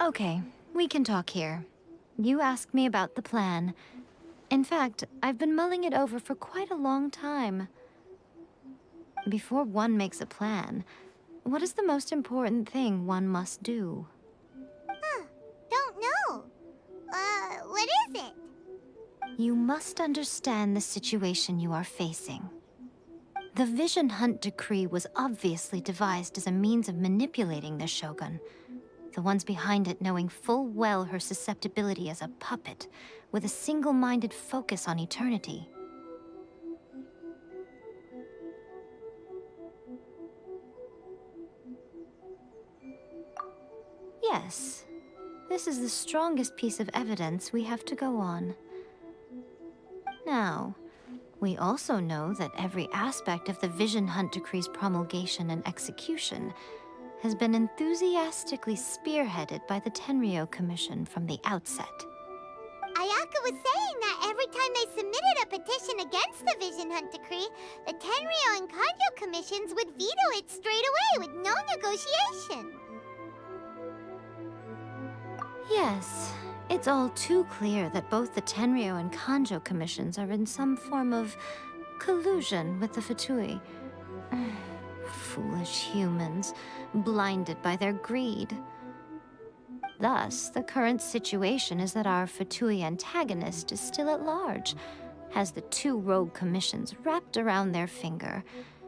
Okay, we can talk here. You asked me about the plan. In fact, I've been mulling it over for quite a long time. Before one makes a plan, what is the most important thing one must do? Don't know. What is it? You must understand the situation you are facing. The Vision Hunt Decree was obviously devised as a means of manipulating the Shogun, the ones behind it knowing full well her susceptibility as a puppet, with a single-minded focus on eternity. Yes, this is the strongest piece of evidence we have to go on. Now, we also know that every aspect of the Vision Hunt Decree's promulgation and execution has been enthusiastically spearheaded by the Tenryou Commission from the outset. Ayaka was saying that every time they submitted a petition against the Vision Hunt Decree, the Tenryou and Kanjo commissions would veto it straight away with no negotiation. Yes, it's all too clear that both the Tenryou and Kanjo commissions are in some form of collusion with the Fatui. Foolish humans, blinded by their greed. Thus, the current situation is that our Fatui antagonist is still at large, has the two rogue commissions wrapped around their finger,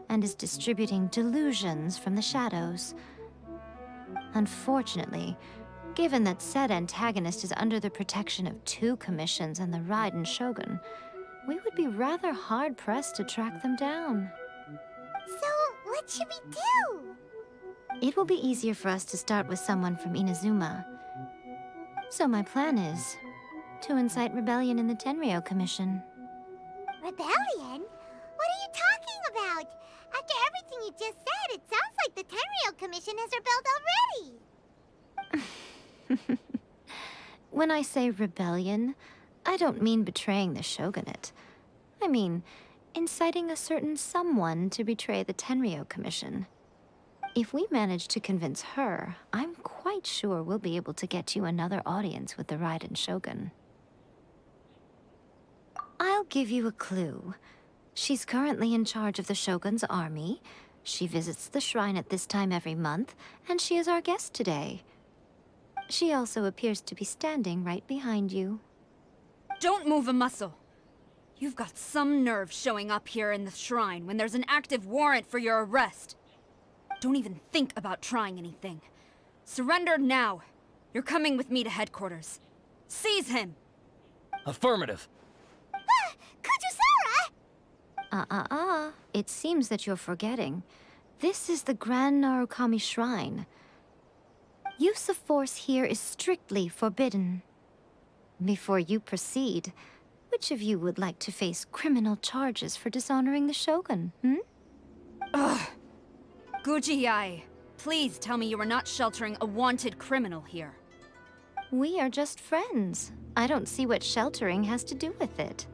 and is distributing delusions from the shadows. Unfortunately, given that said antagonist is under the protection of two commissions and the Raiden Shogun, we would be rather hard-pressed to track them down. So, what should we do? It will be easier for us to start with someone from Inazuma. So my plan is to incite rebellion in the Tenryou Commission. Rebellion? What are you talking about? After everything you just said, it sounds like the Tenryou Commission has rebelled already. When I say rebellion, I don't mean betraying the shogunate. I mean inciting a certain someone to betray the Tenryou Commission. If we manage to convince her, I'm quite sure we'll be able to get you another audience with the Raiden Shogun. I'll give you a clue. She's currently in charge of the Shogun's army. She visits the shrine at this time every month, and she is our guest today. She also appears to be standing right behind you. Don't move a muscle. You've got some nerve showing up here in the shrine when there's an active warrant for your arrest. Don't even think about trying anything. Surrender now. You're coming with me to headquarters. Seize him! Affirmative. Kujusara! It seems that you're forgetting. This is the Grand Narukami Shrine. Use of force here is strictly forbidden. Before you proceed, which of you would like to face criminal charges for dishonoring the Shogun, Ugh! Guji-ai, please tell me you are not sheltering a wanted criminal here. We are just friends. I don't see what sheltering has to do with it.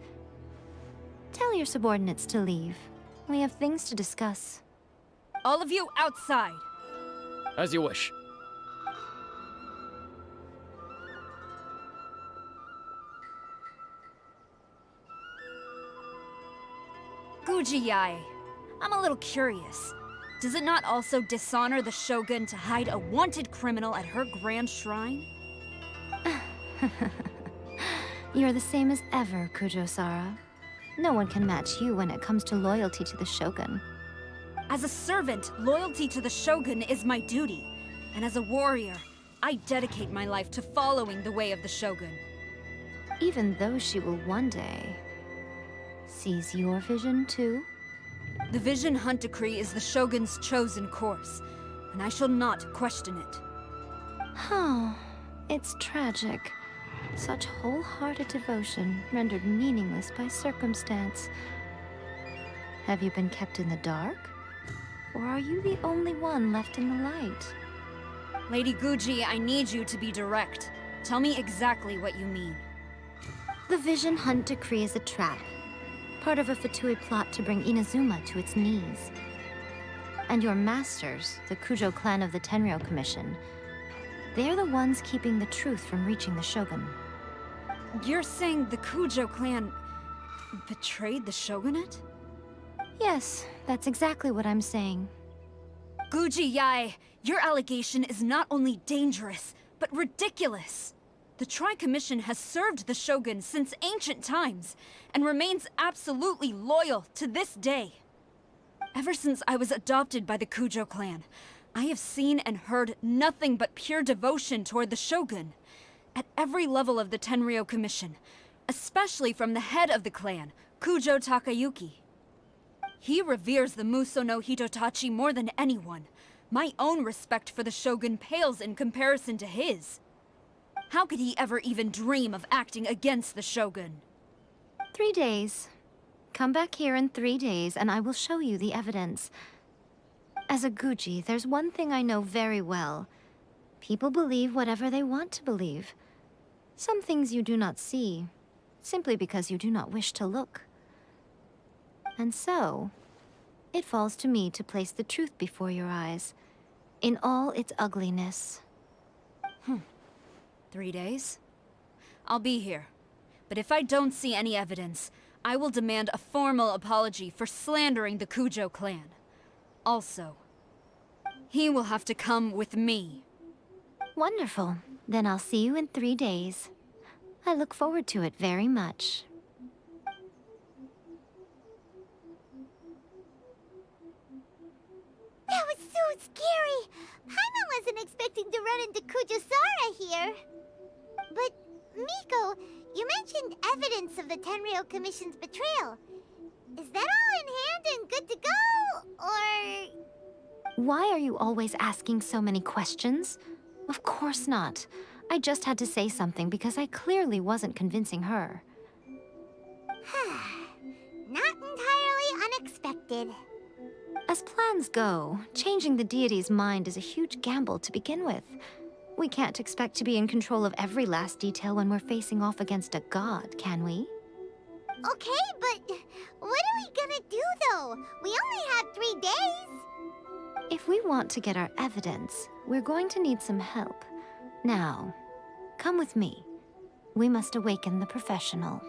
Tell your subordinates to leave. We have things to discuss. All of you outside! As you wish. Guji-ai, I'm a little curious. Does it not also dishonor the Shogun to hide a wanted criminal at her grand shrine? You're the same as ever, Kujo-sara. No one can match you when it comes to loyalty to the Shogun. As a servant, loyalty to the Shogun is my duty. And as a warrior, I dedicate my life to following the way of the Shogun. Even though she will one day seize your vision too? The Vision Hunt Decree is the Shogun's chosen course, and I shall not question it. It's tragic. Such wholehearted devotion rendered meaningless by circumstance. Have you been kept in the dark? Or are you the only one left in the light? Lady Guji, I need you to be direct. Tell me exactly what you mean. The Vision Hunt Decree is a trap. Part of a Fatui plot to bring Inazuma to its knees. And your masters, the Kujo clan of the Tenryou Commission, They're the ones keeping the truth from reaching the Shogun. You're saying the Kujo clan betrayed the shogunate? Yes, that's exactly what I'm saying. Guji Yae, your allegation is not only dangerous, but ridiculous. The Tri-Commission has served the Shogun since ancient times, and remains absolutely loyal to this day. Ever since I was adopted by the Kujo clan, I have seen and heard nothing but pure devotion toward the Shogun. At every level of the Tenryou Commission, especially from the head of the clan, Kujo Takayuki. He reveres the Muso no Hitotachi more than anyone. My own respect for the Shogun pales in comparison to his. How could he ever even dream of acting against the Shogun? 3 days. Come back here in 3 days and I will show you the evidence. As a Guji, there's one thing I know very well. People believe whatever they want to believe. Some things you do not see, simply because you do not wish to look. And so, it falls to me to place the truth before your eyes, in all its ugliness. 3 days? I'll be here. But if I don't see any evidence, I will demand a formal apology for slandering the Kujo clan. Also, he will have to come with me. Wonderful. Then I'll see you in 3 days. I look forward to it very much. That was so scary! Paimon wasn't expecting to run into Kujusara here. But, Miko, you mentioned evidence of the Tenryou Commission's betrayal. Is that all in hand and good to go, or...? Why are you always asking so many questions? Of course not. I just had to say something because I clearly wasn't convincing her. Not entirely unexpected. As plans go, changing the deity's mind is a huge gamble to begin with. We can't expect to be in control of every last detail when we're facing off against a god, can we? Okay, but what are we gonna do, though? We only have 3 days. If we want to get our evidence, we're going to need some help. Now, come with me. We must awaken the professional.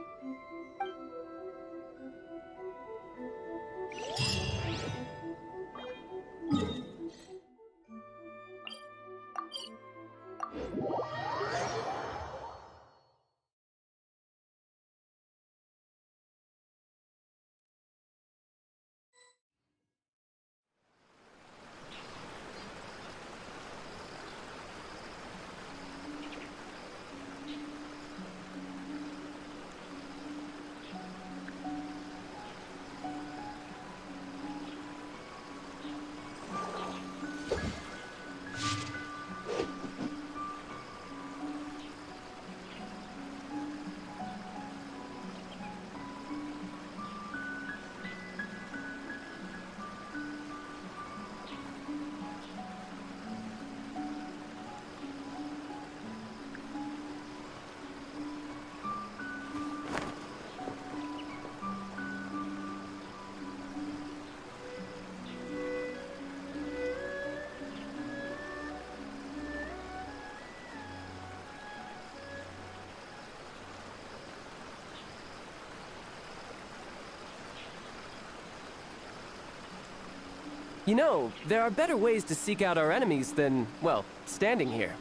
You know, there are better ways to seek out our enemies than, well, standing here.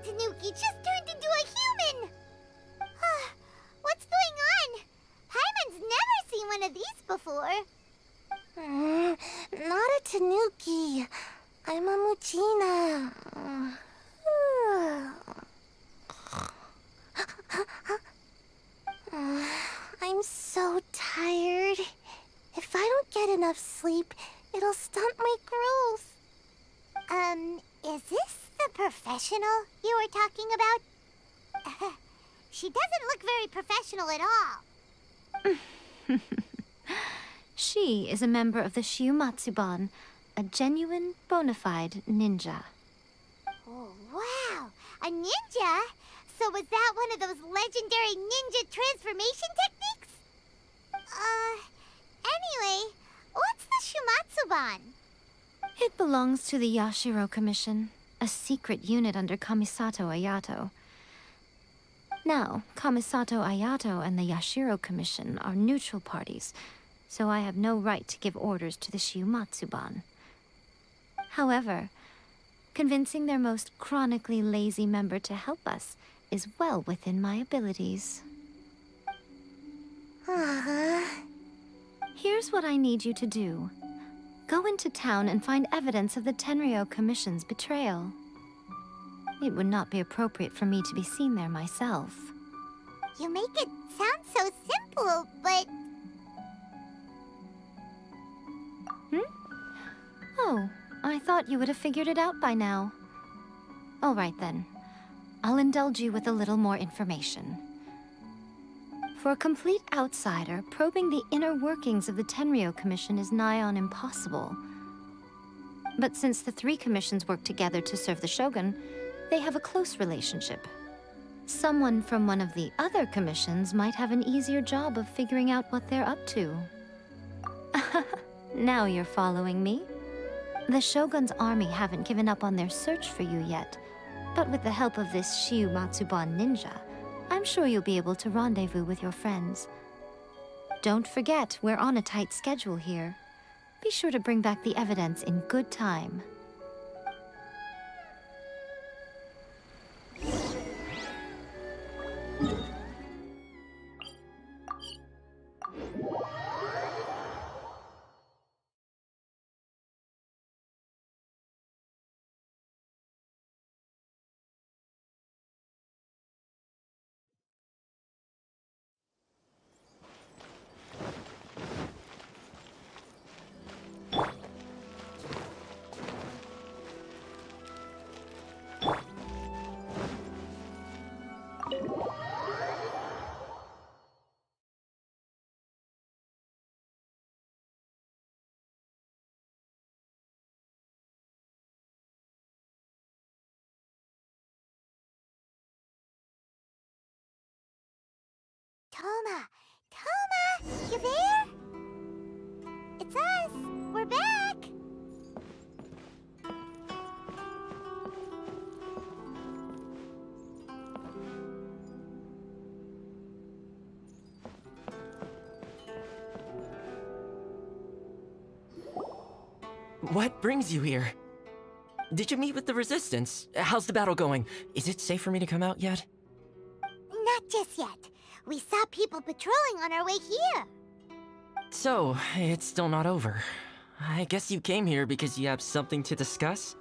Tanuki just turned into a human! What's going on? Paimon's never seen one of these before. Not a Tanuki. I'm a Muchina. I'm so tired. If I don't get enough sleep, it'll stunt my growth. Is this the professional you were talking about? She doesn't look very professional at all. She is a member of the Shiumatsuban, a genuine, bona fide ninja. Oh, wow! A ninja? So was that one of those legendary ninja transformation techniques? Anyway, what's the Shumatsuban? It belongs to the Yashiro Commission, a secret unit under Kamisato Ayato. Now, Kamisato Ayato and the Yashiro Commission are neutral parties, so I have no right to give orders to the Shiumatsuban. However, convincing their most chronically lazy member to help us is well within my abilities. Here's what I need you to do. Go into town and find evidence of the Tenryou Commission's betrayal. It would not be appropriate for me to be seen there myself. You make it sound so simple, but... Oh, I thought you would have figured it out by now. All right then. I'll indulge you with a little more information. For a complete outsider, probing the inner workings of the Tenryou Commission is nigh on impossible. But since the three commissions work together to serve the Shogun, they have a close relationship. Someone from one of the other commissions might have an easier job of figuring out what they're up to. Now you're following me. The Shogun's army haven't given up on their search for you yet, but with the help of this Shiumatsuban ninja, I'm sure you'll be able to rendezvous with your friends. Don't forget, we're on a tight schedule here. Be sure to bring back the evidence in good time. Toma, you there? It's us. We're back. What brings you here? Did you meet with the Resistance? How's the battle going? Is it safe for me to come out yet? Not just yet. We saw people patrolling on our way here. So, it's still not over. I guess you came here because you have something to discuss?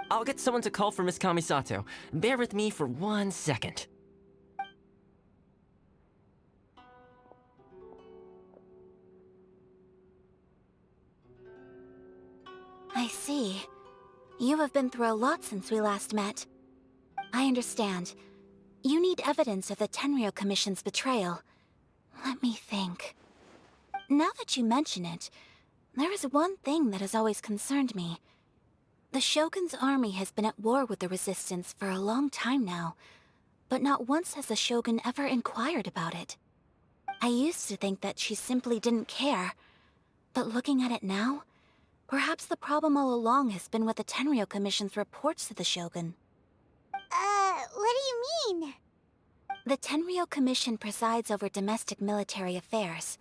I'll get someone to call for Miss Kamisato. Bear with me for 1 second. I see. You have been through a lot since we last met. I understand. You need evidence of the Tenryou Commission's betrayal. Let me think. Now that you mention it, there is one thing that has always concerned me. The Shogun's army has been at war with the Resistance for a long time now, but not once has the Shogun ever inquired about it. I used to think that she simply didn't care, but looking at it now, perhaps the problem all along has been with the Tenryou Commission's reports to the Shogun. What do you mean? The Tenryou Commission presides over domestic military affairs.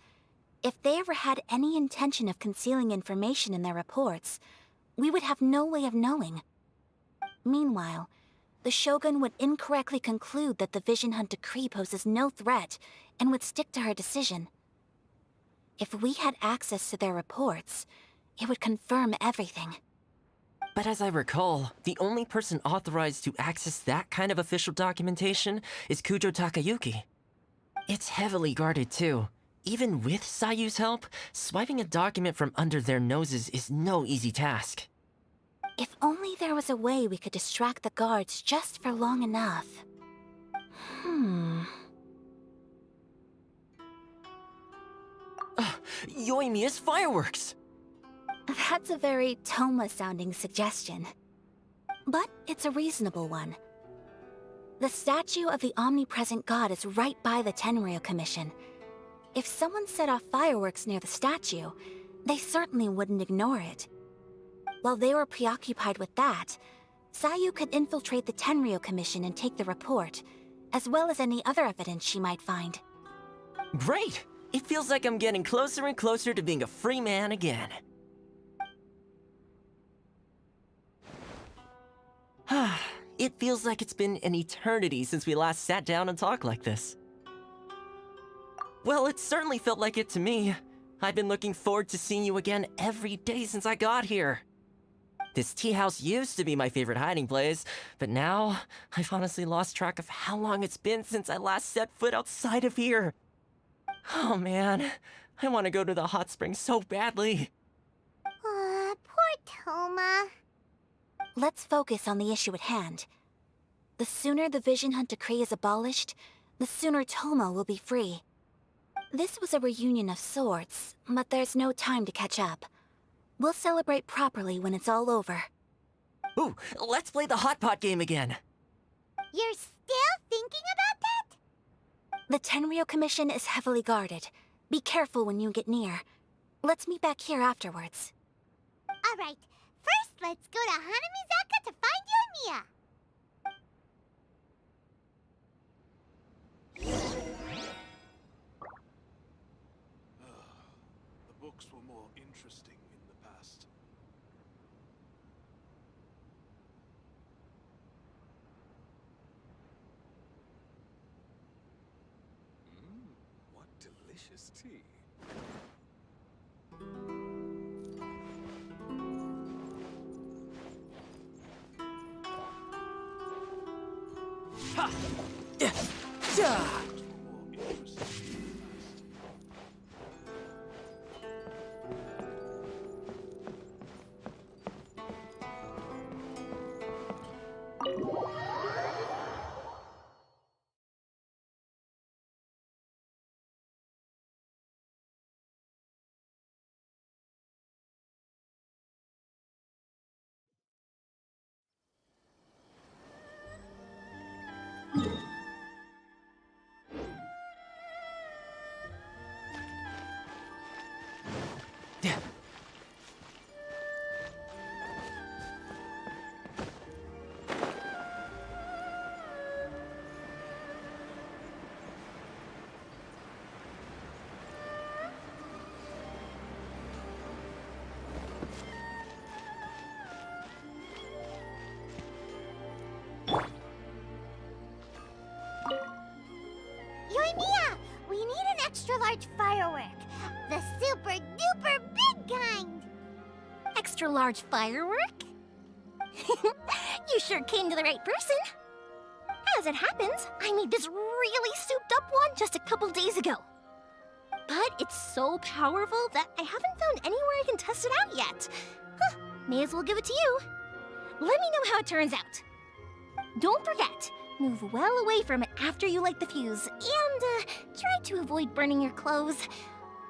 If they ever had any intention of concealing information in their reports, we would have no way of knowing. Meanwhile, the Shogun would incorrectly conclude that the Vision Hunt decree poses no threat and would stick to her decision. If we had access to their reports, it would confirm everything. But as I recall, the only person authorized to access that kind of official documentation is Kujo Takayuki. It's heavily guarded too. Even with Sayu's help, swiping a document from under their noses is no easy task. If only there was a way we could distract the guards just for long enough. Yoimiya's fireworks! That's a very Toma-sounding suggestion. But it's a reasonable one. The statue of the omnipresent god is right by the Tenryou Commission. If someone set off fireworks near the statue, they certainly wouldn't ignore it. While they were preoccupied with that, Sayu could infiltrate the Tenryou Commission and take the report, as well as any other evidence she might find. Great! It feels like I'm getting closer and closer to being a free man again. It feels like it's been an eternity since we last sat down and talked like this. Well, it certainly felt like it to me. I've been looking forward to seeing you again every day since I got here. This tea house used to be my favorite hiding place, but now I've honestly lost track of how long it's been since I last set foot outside of here. Oh man, I want to go to the hot springs so badly. Poor Toma. Let's focus on the issue at hand. The sooner the Vision Hunt decree is abolished, the sooner Toma will be free. This was a reunion of sorts, but there's no time to catch up. We'll celebrate properly when it's all over. Ooh, let's play the hot pot game again. You're still thinking about that? The Tenryou Commission is heavily guarded. Be careful when you get near. Let's meet back here afterwards. Alright, first let's go to Hanamizaka to find Yoimiya. The books were more interesting in the past. What delicious tea. Ha! Yeah! Books were more interesting in the past. Yeah! Yoimiya, we need an extra large firework. The super duper big kind. Extra large firework? You sure came to the right person. As it happens, I made this really souped up one just a couple days ago. But it's so powerful that I haven't found anywhere I can test it out yet. Huh, may as well give it to you. Let me know how it turns out. Don't forget, move well away from it after you light the fuse, and try to avoid burning your clothes.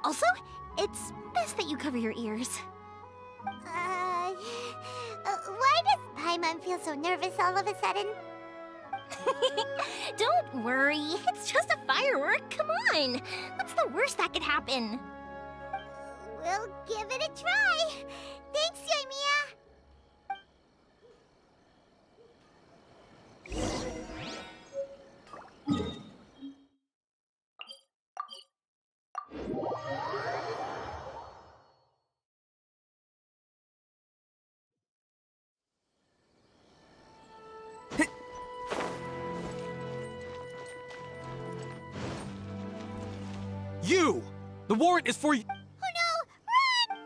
Also, it's best that you cover your ears. Why does Paimon feel so nervous all of a sudden? Don't worry, it's just a firework, come on! What's the worst that could happen? We'll give it a try. Thanks, Yoimiya. The warrant is for you. Oh no! Run!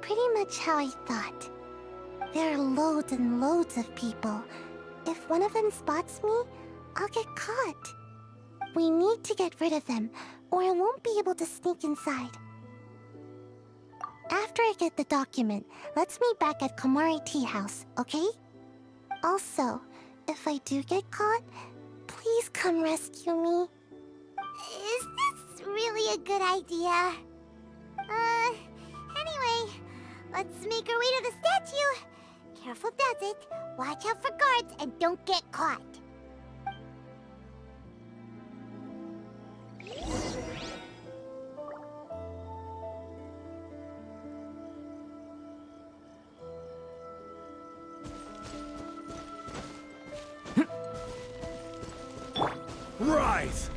Pretty much how I thought. There are loads and loads of people. If one of them spots me, I'll get caught. We need to get rid of them, or I won't be able to sneak inside. After I get the document, let's meet back at Komari Tea House, okay? Also, if I do get caught, please come rescue me. Is this really a good idea? Anyway, let's make our way to the statue. Careful does it. Watch out for guards and don't get caught. Rise!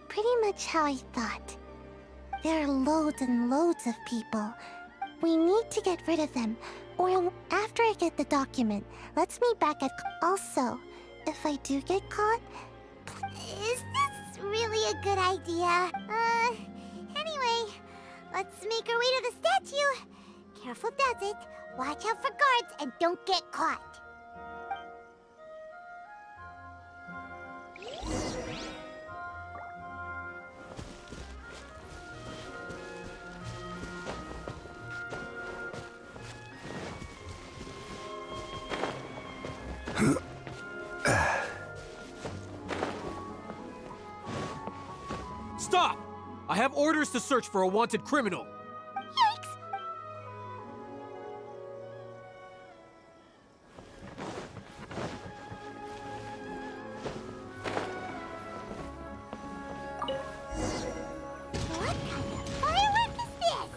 Pretty much how I thought. There are loads and loads of people. We need to get rid of them, or after I get the document, let's meet back at... Also, if I do get caught... Is this really a good idea? Anyway, let's make our way to the statue. Careful does it. Watch out for guards and don't get caught. Stop! I have orders to search for a wanted criminal. Yikes! What kind of firework is this?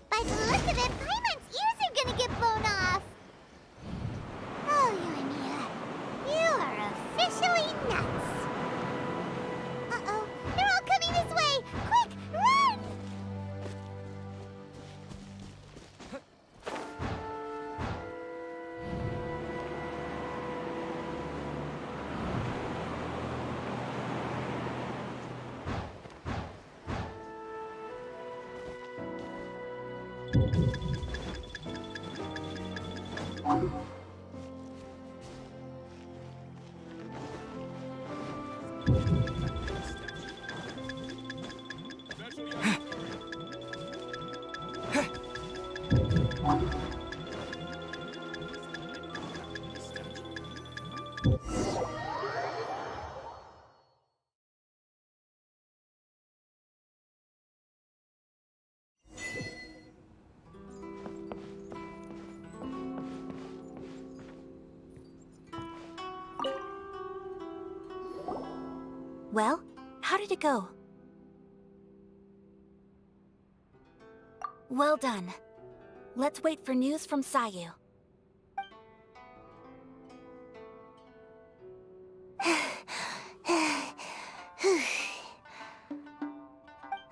By the look of it, Paimon's ears are gonna get blown off. Oh, Yoimiya, you are officially nuts. Uh-oh, they're all coming this way! Quick, run! Well, how did it go? Well done. Let's wait for news from Sayu.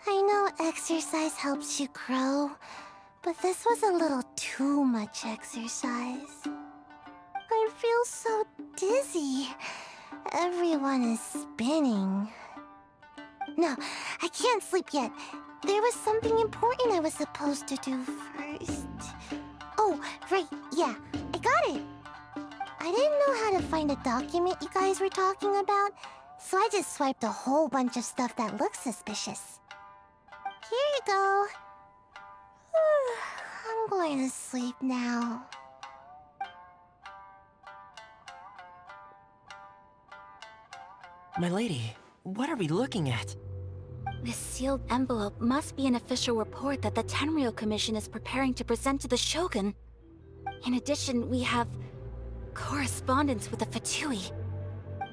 I know exercise helps you grow, but this was a little too much exercise. I feel so dizzy. Everyone is spinning. No, I can't sleep yet. There was something important I was supposed to do first. Oh, right, yeah, I got it. I didn't know how to find a document you guys were talking about, so I just swiped a whole bunch of stuff that looks suspicious. Here you go. I'm going to sleep now. My lady, what are we looking at? This sealed envelope must be an official report that the Tenryou Commission is preparing to present to the Shogun. In addition, we have correspondence with the Fatui.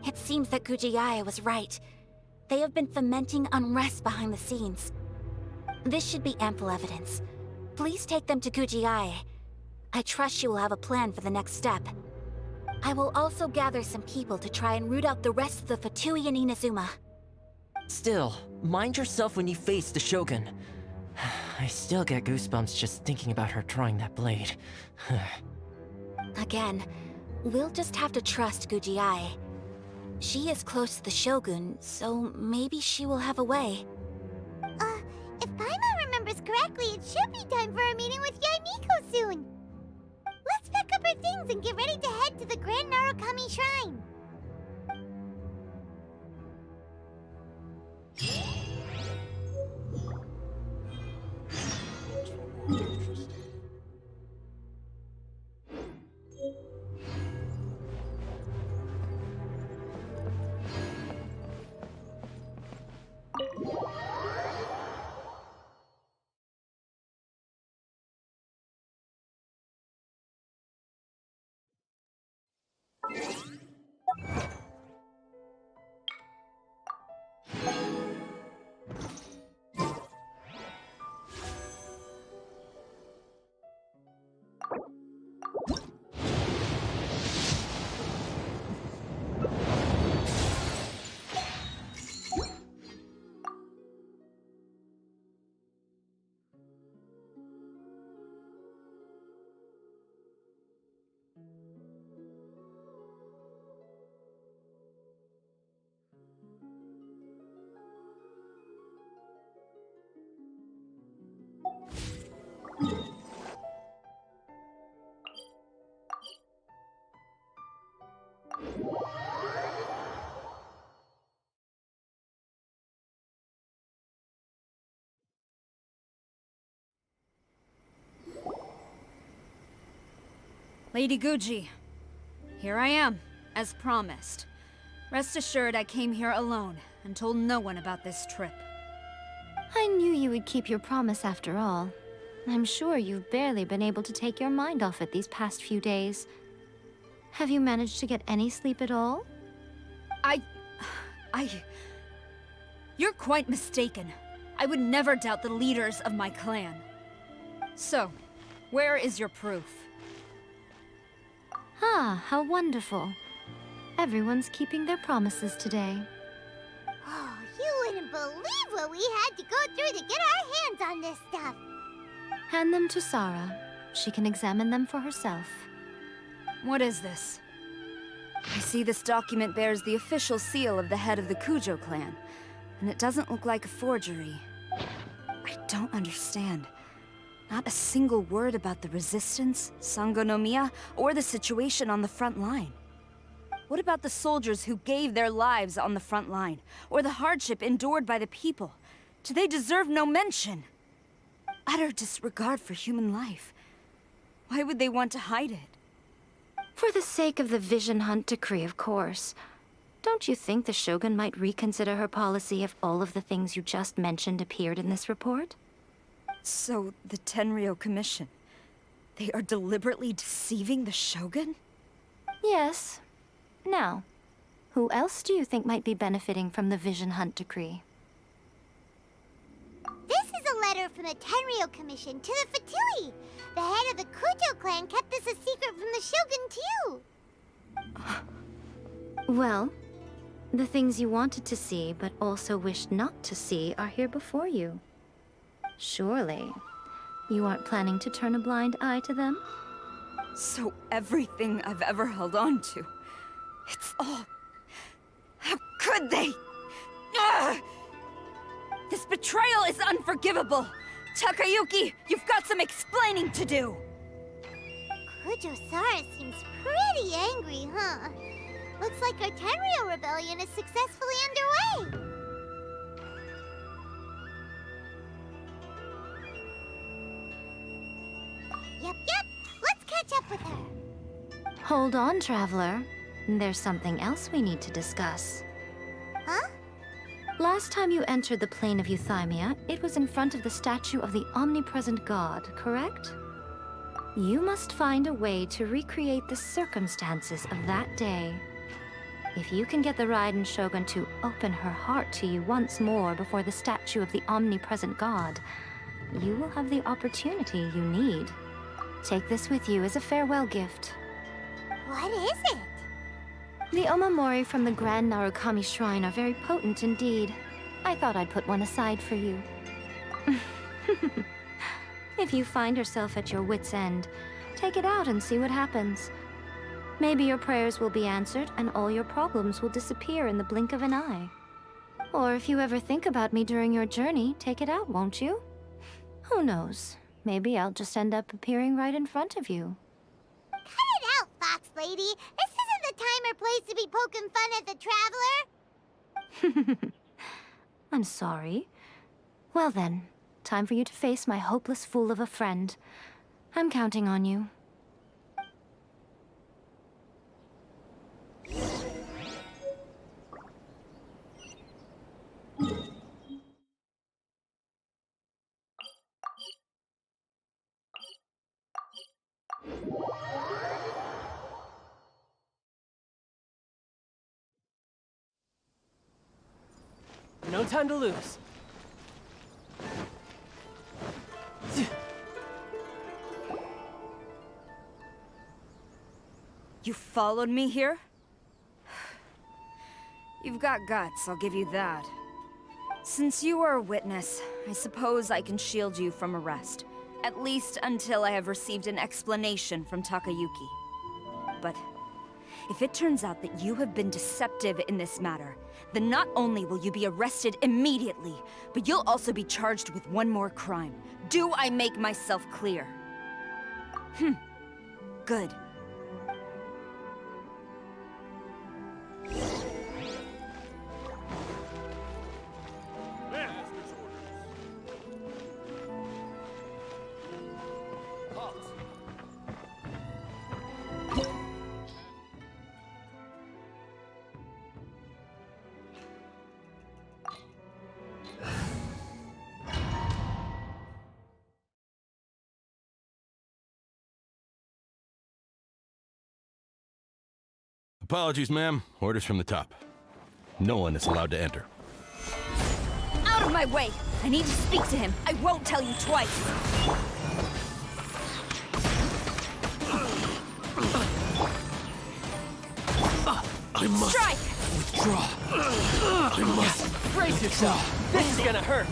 It seems that Gujiaya was right. They have been fomenting unrest behind the scenes. This should be ample evidence. Please take them to Gujiaya. I trust she will have a plan for the next step. I will also gather some people to try and root out the rest of the Fatui in Inazuma. Still, mind yourself when you face the Shogun. I still get goosebumps just thinking about her drawing that blade. Again, we'll just have to trust Gujiai. She is close to the Shogun, so maybe she will have a way. If Paimon remembers correctly, it should be time for a meeting with Yaimiko soon. Let's pack up our things and get ready to head to the Grand Narukami Shrine. Interesting. Lady Guji, here I am, as promised. Rest assured I came here alone and told no one about this trip. I knew you would keep your promise after all. I'm sure you've barely been able to take your mind off it these past few days. Have you managed to get any sleep at all? You're quite mistaken. I would never doubt the leaders of my clan. So, where is your proof? Ah, how wonderful. Everyone's keeping their promises today. Oh, you wouldn't believe what we had to go through to get our hands on this stuff. Hand them to Sarah. She can examine them for herself. What is this? I see this document bears the official seal of the head of the Kujo clan, and it doesn't look like a forgery. I don't understand. Not a single word about the resistance, Sangonomiya, or the situation on the front line. What about the soldiers who gave their lives on the front line, or the hardship endured by the people? Do they deserve no mention? Utter disregard for human life. Why would they want to hide it? For the sake of the Vision Hunt decree, of course. Don't you think the Shogun might reconsider her policy if all of the things you just mentioned appeared in this report? So, the Tenryou Commission, they are deliberately deceiving the Shogun? Yes. Now, who else do you think might be benefiting from the Vision Hunt decree? This is a letter from the Tenryou Commission to the Fatui. The head of the Kujo clan kept this a secret from the Shogun, too. Well, the things you wanted to see but also wished not to see are here before you. Surely, you aren't planning to turn a blind eye to them? So everything I've ever held on to, it's all... How could they? Ugh! This betrayal is unforgivable! Takayuki, you've got some explaining to do! Kujo-Sara seems pretty angry, huh? Looks like our Tenryou rebellion is successfully underway! Yep. Let's catch up with her. Hold on, Traveler. There's something else we need to discuss. Huh? Last time you entered the plane of Euthymia, it was in front of the statue of the omnipresent god, correct? You must find a way to recreate the circumstances of that day. If you can get the Raiden Shogun to open her heart to you once more before the statue of the omnipresent god, you will have the opportunity you need. Take this with you as a farewell gift. What is it? The omamori from the Grand Narukami Shrine are very potent indeed. I thought I'd put one aside for you. If you find yourself at your wit's end, take it out and see what happens. Maybe your prayers will be answered and all your problems will disappear in the blink of an eye. Or if you ever think about me during your journey, take it out, won't you? Who knows? Maybe I'll just end up appearing right in front of you. Cut it out, Fox Lady! This isn't the time or place to be poking fun at the Traveler! I'm sorry. Well then, time for you to face my hopeless fool of a friend. I'm counting on you. No time to lose. You followed me here? You've got guts, I'll give you that. Since you are a witness, I suppose I can shield you from arrest. At least until I have received an explanation from Takayuki. But if it turns out that you have been deceptive in this matter, then not only will you be arrested immediately, but you'll also be charged with one more crime. Do I make myself clear? Good. Apologies, ma'am. Orders from the top. No one is allowed to enter. Out of my way! I need to speak to him. I won't tell you twice. I must Strike! withdraw. I must Brace yourself. This is gonna hurt.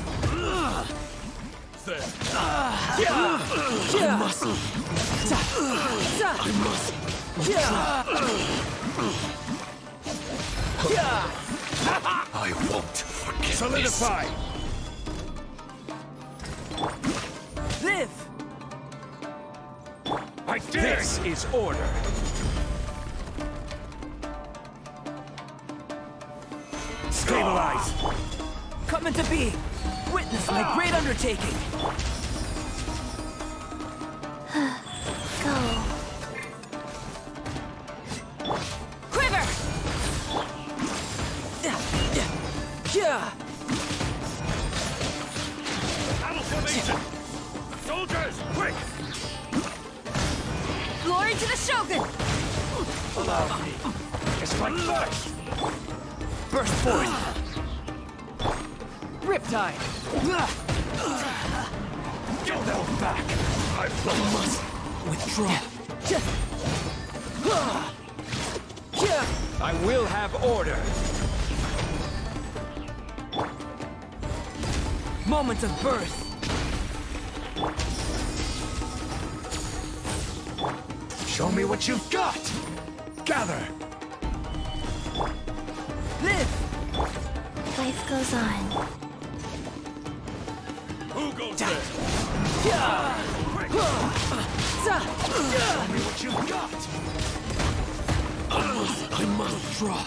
I must. I won't forget. Solidify. Live. I dare. This is order. Stabilize. Come into being. Witness my great undertaking. Go. Quiver! Yeah. Battle formation. Soldiers, quick! Glory to the Shogun! Allow me. Strike first. Burst forth. Riptide. Get them back! I must withdraw. I will have order. Moment of birth. Show me what you've got! Gather! Live! Life goes on. Who goes there? Quick! Show me what you've got! I must draw.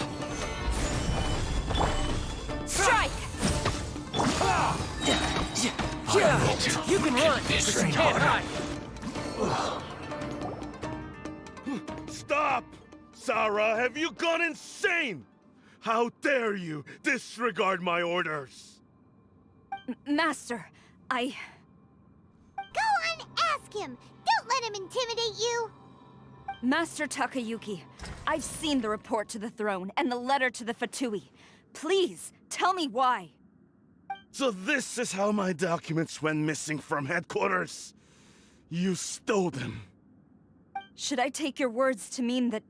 Strike! You can run, but you can't hide. Stop! Sarah, have you gone insane? How dare you disregard my orders? Master, I... Go and ask him! Don't let him intimidate you! Master Takayuki, I've seen the report to the throne and the letter to the Fatui. Please, tell me why. So this is how my documents went missing from headquarters. You stole them. Should I take your words to mean that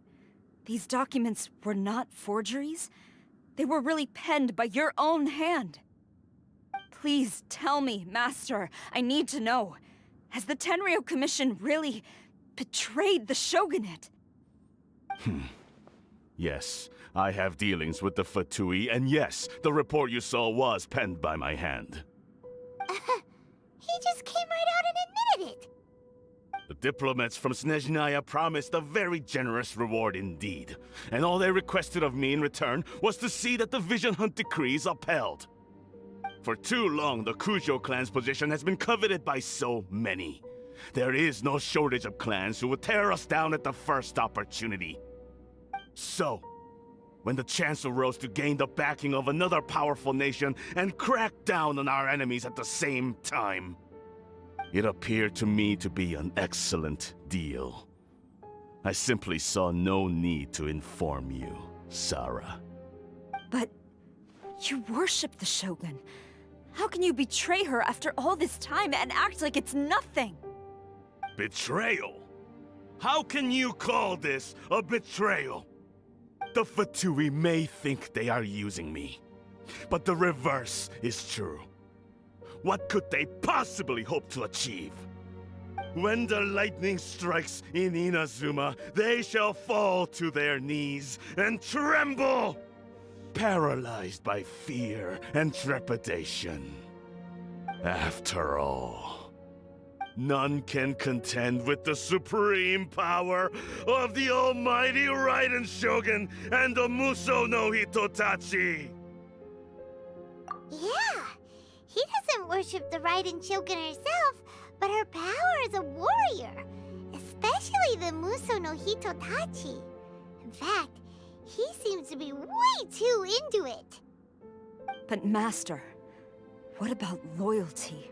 these documents were not forgeries? They were really penned by your own hand. Please tell me, Master. I need to know. Has the Tenryou Commission really betrayed the Shogunate? Yes, I have dealings with the Fatui, and yes, the report you saw was penned by my hand. He just came right out and admitted it! The diplomats from Snezhnaya promised a very generous reward indeed, and all they requested of me in return was to see that the Vision Hunt decree is upheld. For too long, the Kujo clan's position has been coveted by so many. There is no shortage of clans who would tear us down at the first opportunity. So, when the chance arose to gain the backing of another powerful nation and crack down on our enemies at the same time, it appeared to me to be an excellent deal. I simply saw no need to inform you, Sarah. But you worship the Shogun. How can you betray her after all this time and act like it's nothing? Betrayal? How can you call this a betrayal? The Fatui may think they are using me, but the reverse is true. What could they possibly hope to achieve? When the lightning strikes in Inazuma, they shall fall to their knees and tremble, paralyzed by fear and trepidation. After all, none can contend with the supreme power of the almighty Raiden Shogun and the Muso no Hitotachi! Yeah, he doesn't worship the Raiden Shogun herself, but her power as a warrior, especially the Muso no Hitotachi. In fact, he seems to be way too into it. But Master, what about loyalty?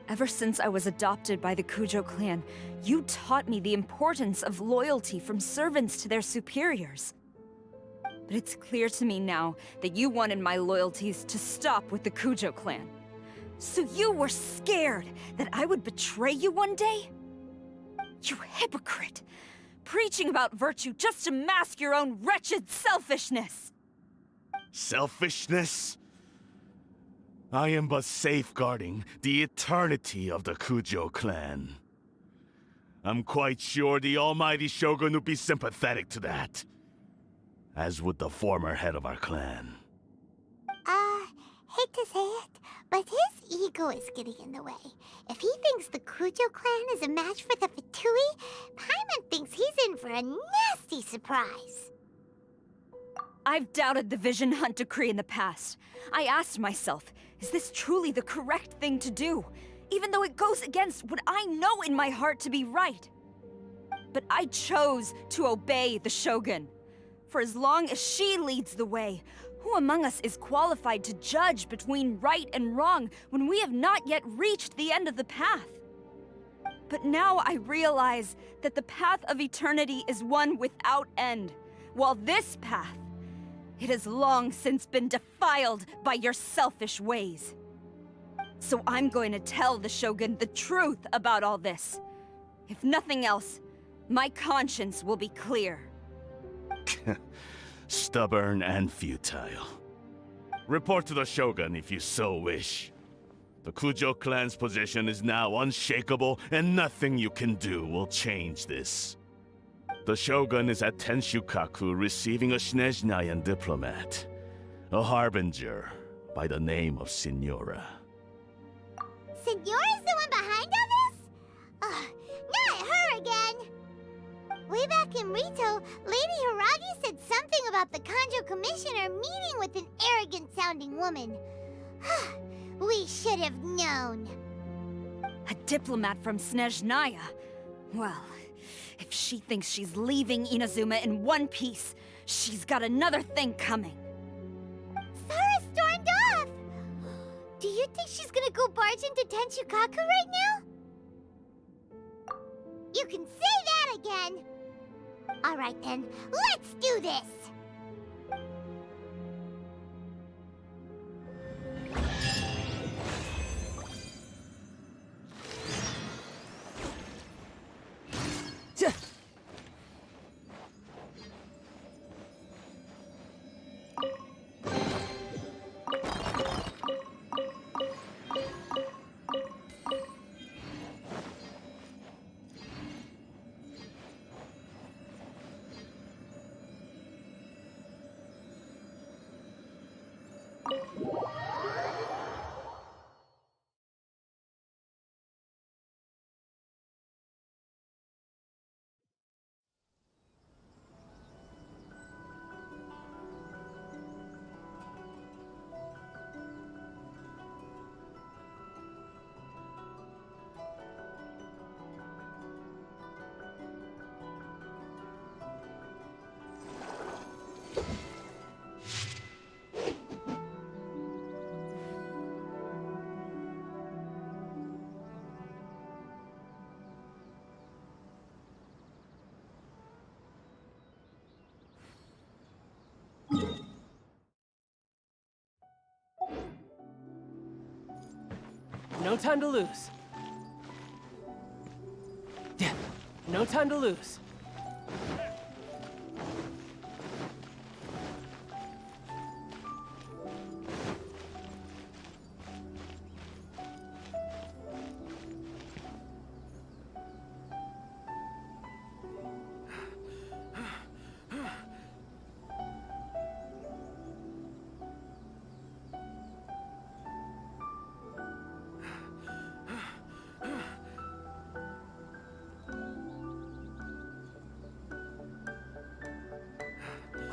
Ever since I was adopted by the Kujo clan, you taught me the importance of loyalty from servants to their superiors. But it's clear to me now that you wanted my loyalties to stop with the Kujo clan. So you were scared that I would betray you one day? You hypocrite! Preaching about virtue just to mask your own wretched selfishness! Selfishness? I am but safeguarding the eternity of the Kujo clan. I'm quite sure the almighty Shogun would be sympathetic to that. As would the former head of our clan. Hate to say it, but his ego is getting in the way. If he thinks the Kujo clan is a match for the Fatui, Paimon thinks he's in for a nasty surprise. I've doubted the Vision Hunt decree in the past. I asked myself, is this truly the correct thing to do? Even though it goes against what I know in my heart to be right. But I chose to obey the Shogun. For as long as she leads the way, who among us is qualified to judge between right and wrong when we have not yet reached the end of the path? But now I realize that the path of eternity is one without end, while this path, it has long since been defiled by your selfish ways. So I'm going to tell the Shogun the truth about all this. If nothing else, my conscience will be clear. Stubborn and futile. Report to the Shogun if you so wish. The Kujo clan's position is now unshakable, and nothing you can do will change this. The Shogun is at Tenshukaku receiving a Snezhnayan diplomat, a harbinger by the name of Signora. Signora's the one behind all this? Not her again! Way back in Rito, Lady Hiragi said something about the Kanjo Commissioner meeting with an arrogant-sounding woman. We should have known. A diplomat from Snezhnaya? Well, if she thinks she's leaving Inazuma in one piece, she's got another thing coming. Sara stormed off! Do you think she's gonna go barge into Tenshukaku right now? You can say that again! Alright then, let's do this! No time to lose. No time to lose.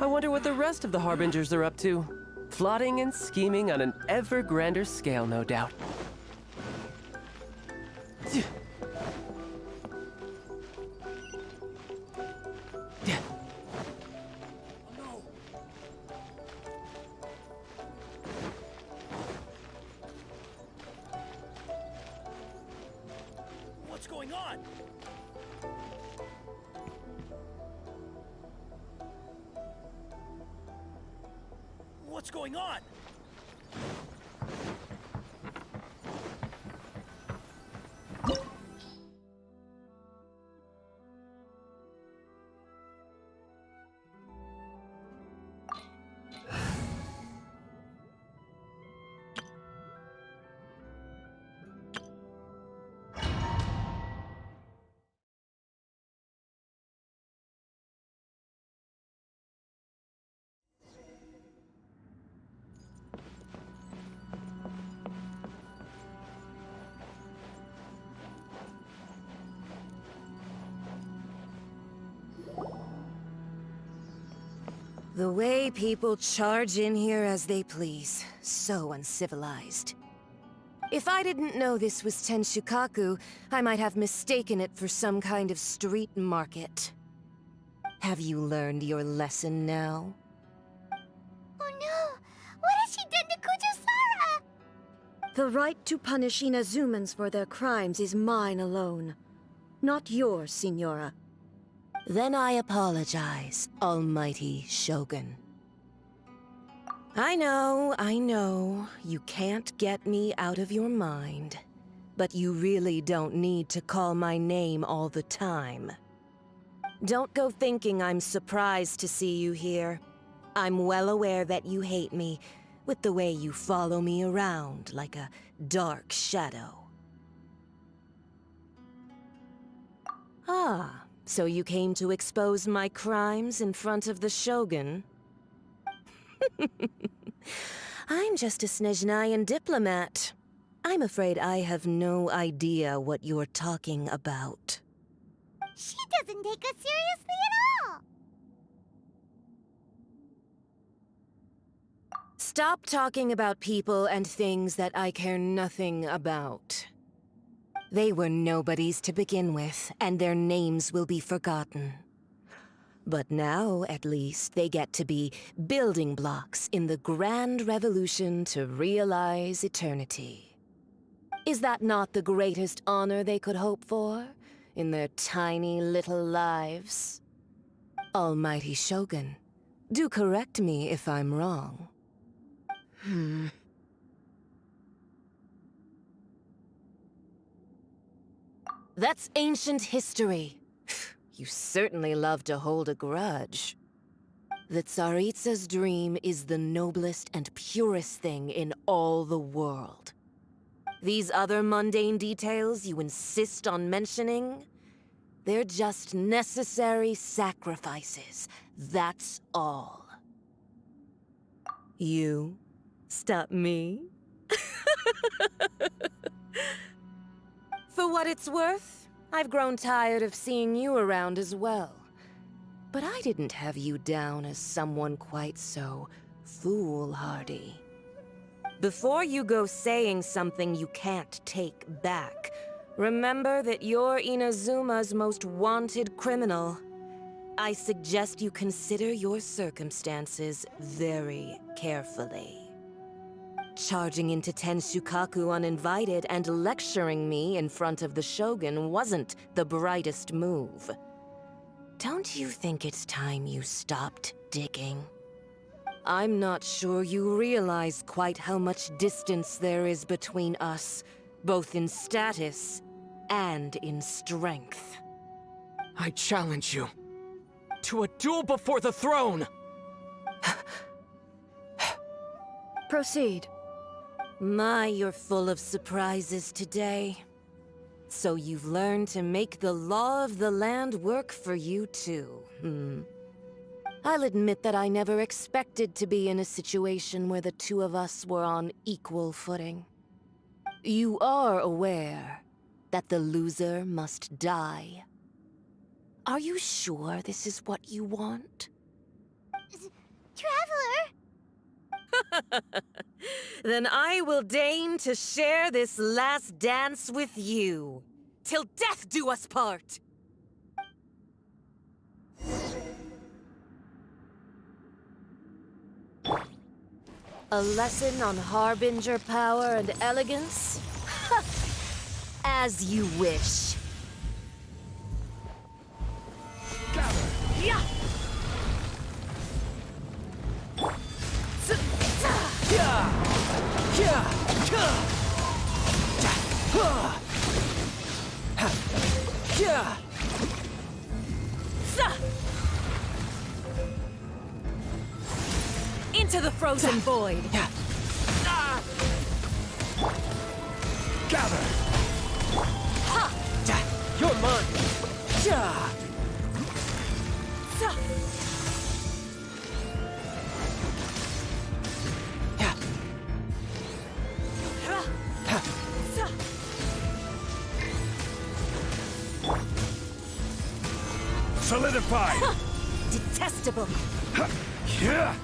I wonder what the rest of the Harbingers are up to. Plotting and scheming on an ever grander scale, no doubt. What's going on? What's going on? The way people charge in here as they please. So uncivilized. If I didn't know this was Tenshukaku, I might have mistaken it for some kind of street market. Have you learned your lesson now? Oh no! What has she done to Kujusara? The right to punish Inazumans for their crimes is mine alone. Not yours, Signora. Then I apologize, Almighty Shogun. I know. You can't get me out of your mind. But you really don't need to call my name all the time. Don't go thinking I'm surprised to see you here. I'm well aware that you hate me, with the way you follow me around like a dark shadow. Ah, so you came to expose my crimes in front of the Shogun? I'm just a Snezhnayan diplomat. I'm afraid I have no idea what you're talking about. She doesn't take us seriously at all! Stop talking about people and things that I care nothing about. They were nobodies to begin with, and their names will be forgotten. But now, at least, they get to be building blocks in the grand revolution to realize eternity. Is that not the greatest honor they could hope for, in their tiny little lives? Almighty Shogun, do correct me if I'm wrong. That's ancient history. You certainly love to hold a grudge. The Tsaritsa's dream is the noblest and purest thing in all the world. These other mundane details you insist on mentioning, they're just necessary sacrifices. That's all. You stop me? For what it's worth, I've grown tired of seeing you around as well. But I didn't have you down as someone quite so foolhardy. Before you go saying something you can't take back, remember that you're Inazuma's most wanted criminal. I suggest you consider your circumstances very carefully. Charging into Tenshukaku uninvited and lecturing me in front of the Shogun wasn't the brightest move. Don't you think it's time you stopped digging? I'm not sure you realize quite how much distance there is between us, both in status and in strength. I challenge you to a duel before the throne! Proceed. My, you're full of surprises today. So you've learned to make the law of the land work for you too, I'll admit that I never expected to be in a situation where the two of us were on equal footing. You are aware that the loser must die. Are you sure this is what you want? Traveler! Then I will deign to share this last dance with you. Till death do us part! A lesson on Harbinger power and elegance? As you wish. Yeah! Into the frozen void. Gather! You're mine! Solidify! Detestable. Yeah!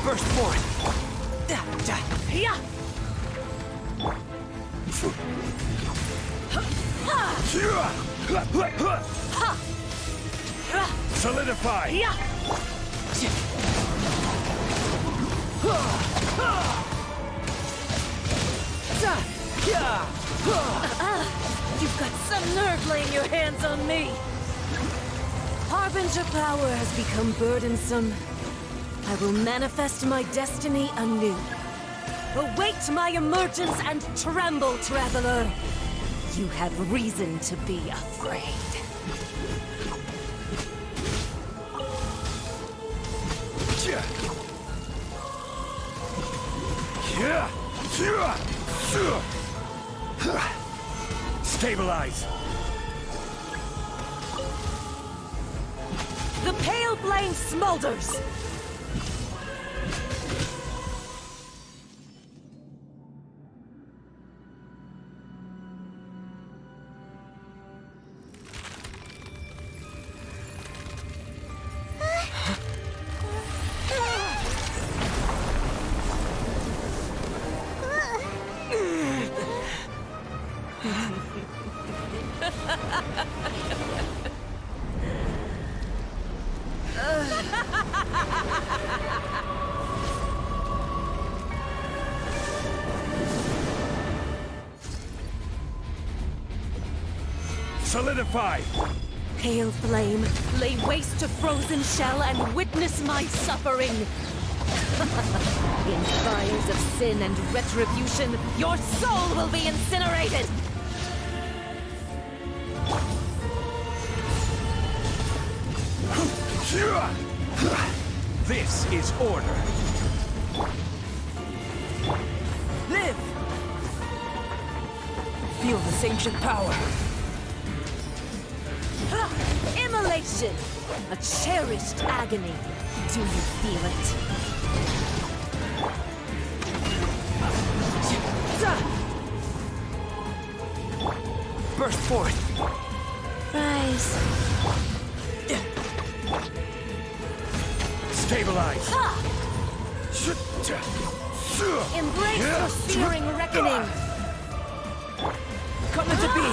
Burst forth! Solidify! You've got some nerve laying your hands on me! Harbinger power has become burdensome. I will manifest my destiny anew. Await my emergence and tremble, traveler! You have reason to be afraid. Stabilize! The pale flame smolders! Solidify! Pale flame, lay waste to frozen shell and witness my suffering! In fires of sin and retribution, your soul will be incinerated! This is order! Live! Feel this ancient power. Immolation! A cherished agony. Do you feel it? Burst forth! Rise. Stabilize! Embrace your searing reckoning! Coming to be!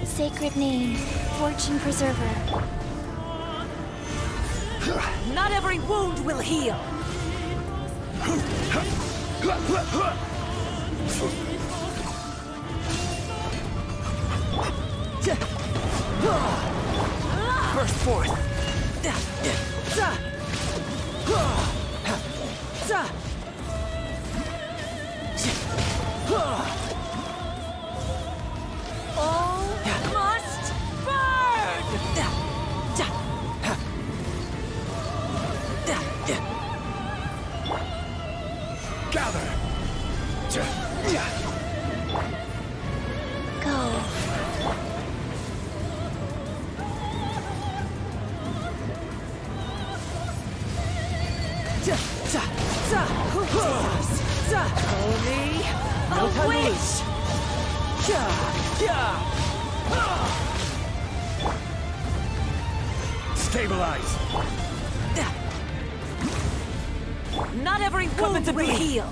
Sacred name, Fortune Preserver. Not every wound will heal! Burst forth! All must burn! Gather! Go. No time to lose. Stabilize! Not every wound will heal.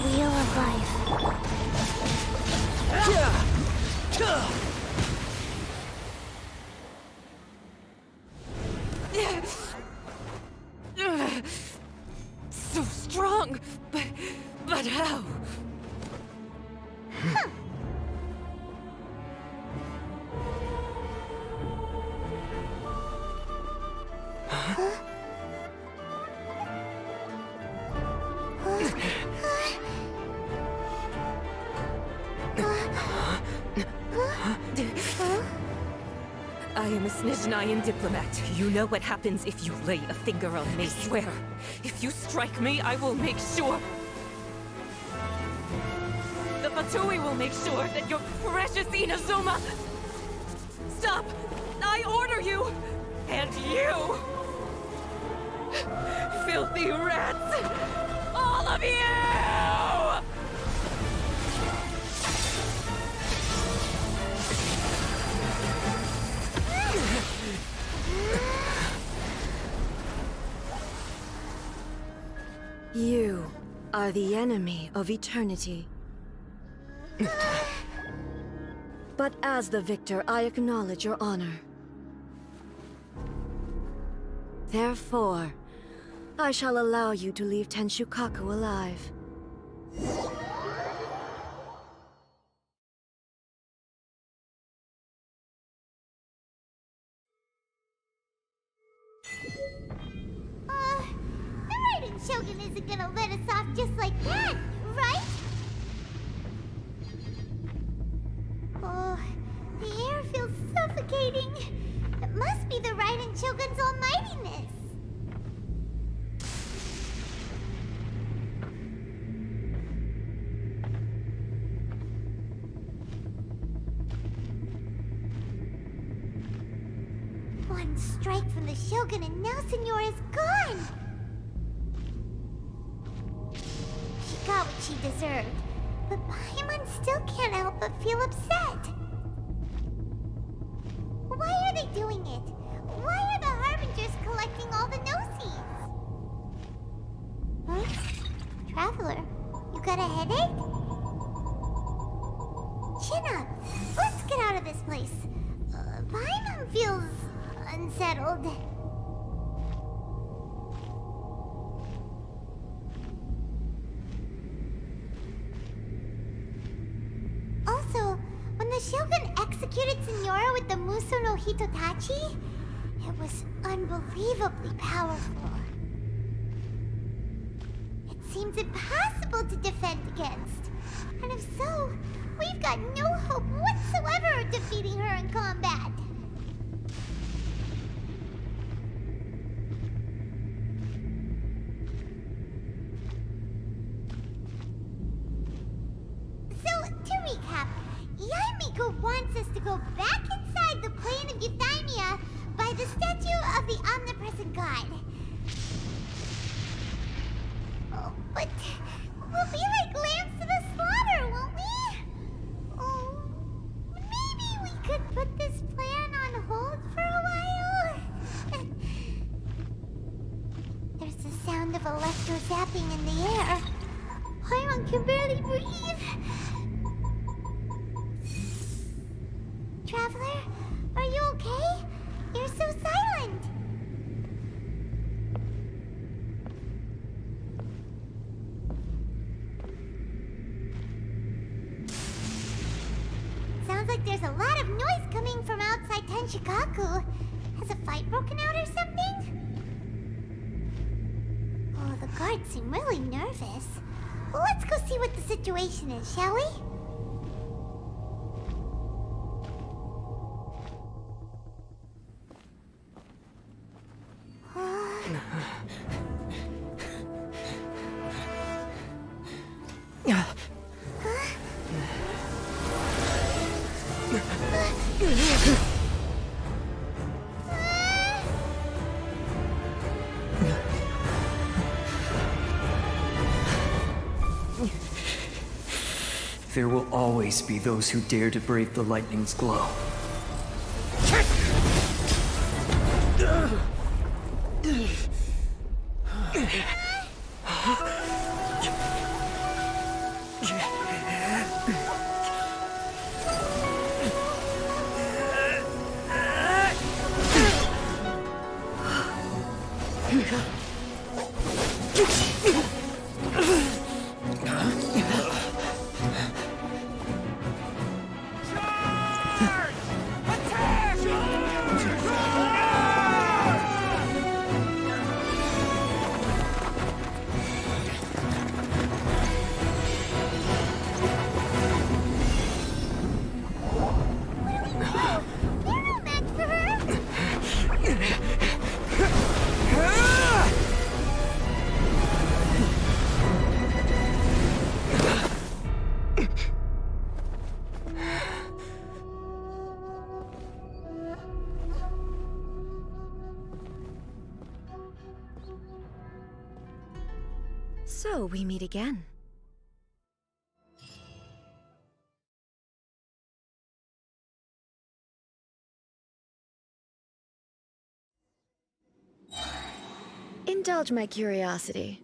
Wheel of Life. So strong, but how? I am a Snezhnayan diplomat. You know what happens if you lay a finger on me, swear. If you strike me, I will make sure... The Fatui will make sure that your precious Inazuma... Stop! I order you! And you! Filthy rats! All of you! You are the enemy of eternity. But as the victor, I acknowledge your honor. Therefore, I shall allow you to leave Tenshukaku alive. The Raiden Shogun isn't gonna let us off just like that, right? Oh, the air feels suffocating. It must be the Raiden Shogun's almightiness. One strike from the Shogun and now Senora is gone! She got what she deserved, but Paimon still can't help but feel upset. Why are they doing it? Why are the Harbingers collecting all the no-seeds? Huh? Traveler, you got a headache? Chin up! Let's get out of this place. Paimon feels unsettled. Also, when the Shogun executed Senora with the Muso no Hitotachi, it was unbelievably powerful. It seems impossible to defend against. And if so, we've got no hope whatsoever of defeating her in combat. So, to recap, Yaemiko wants us to go back inside the plane of Euthymia by the statue of the omnipresent god. Oh, but we'll be like lambs to the slaughter, won't we? Oh, maybe we could put this plan on hold for a while? There's the sound of electro zapping in the air. Paimon can barely breathe. Traveler, are you okay? You're so silent. Sounds like there's a lot of noise coming from outside Tenshikaku. Has a fight broken out or something? Oh, the guards seem really nervous. Well, let's go see what the situation is, shall we? There will always be those who dare to brave the lightning's glow. So we meet again. Indulge my curiosity.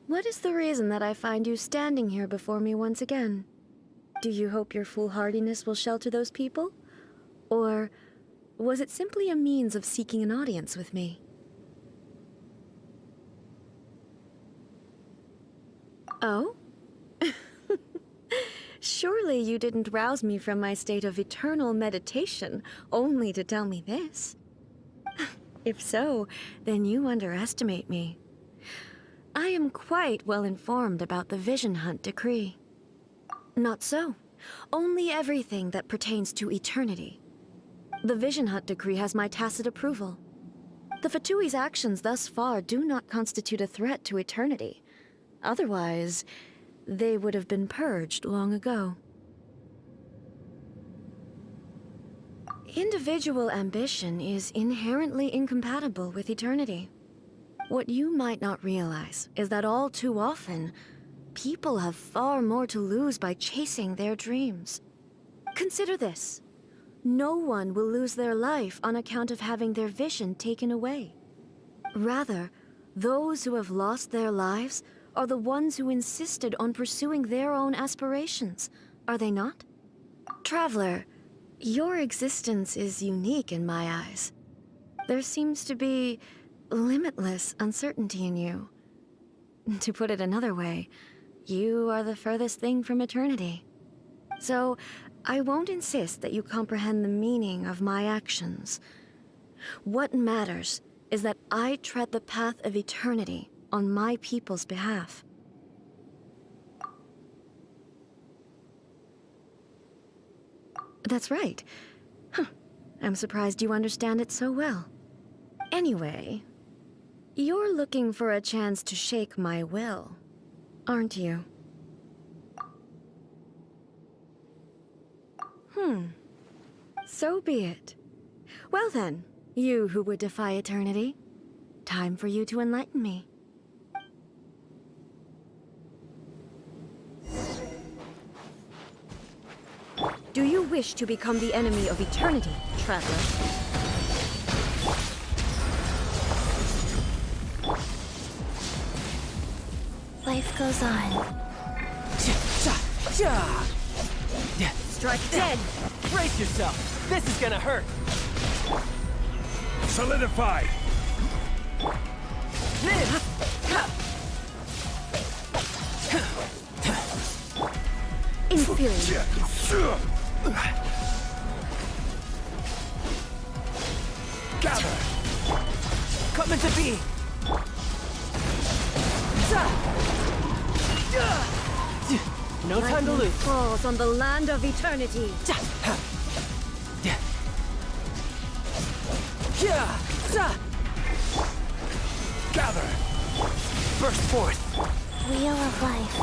What is the reason that I find you standing here before me once again? Do you hope your foolhardiness will shelter those people? Or was it simply a means of seeking an audience with me? Oh? Surely you didn't rouse me from my state of eternal meditation only to tell me this. If so, then you underestimate me. I am quite well informed about the Vision Hunt decree. Not so. Only everything that pertains to eternity. The Vision Hunt decree has my tacit approval. The Fatui's actions thus far do not constitute a threat to eternity. Otherwise, they would have been purged long ago. Individual ambition is inherently incompatible with eternity. What you might not realize is that all too often, people have far more to lose by chasing their dreams. Consider this. No one will lose their life on account of having their vision taken away. Rather, those who have lost their lives are the ones who insisted on pursuing their own aspirations, are they not? Traveler, your existence is unique in my eyes. There seems to be limitless uncertainty in you. To put it another way, you are the furthest thing from eternity. So, I won't insist that you comprehend the meaning of my actions. What matters is that I tread the path of eternity on my people's behalf. That's right. Huh. I'm surprised you understand it so well. Anyway, you're looking for a chance to shake my will, aren't you? So be it. Well then, you who would defy eternity, time for you to enlighten me. Do you wish to become the enemy of eternity, traveler? Life goes on. Strike dead! Brace yourself! This is gonna hurt! Solidify! Inferior. Gather! Coming to be! No time to lose. Falls on the land of eternity. Gather! Burst forth! Wheel of life.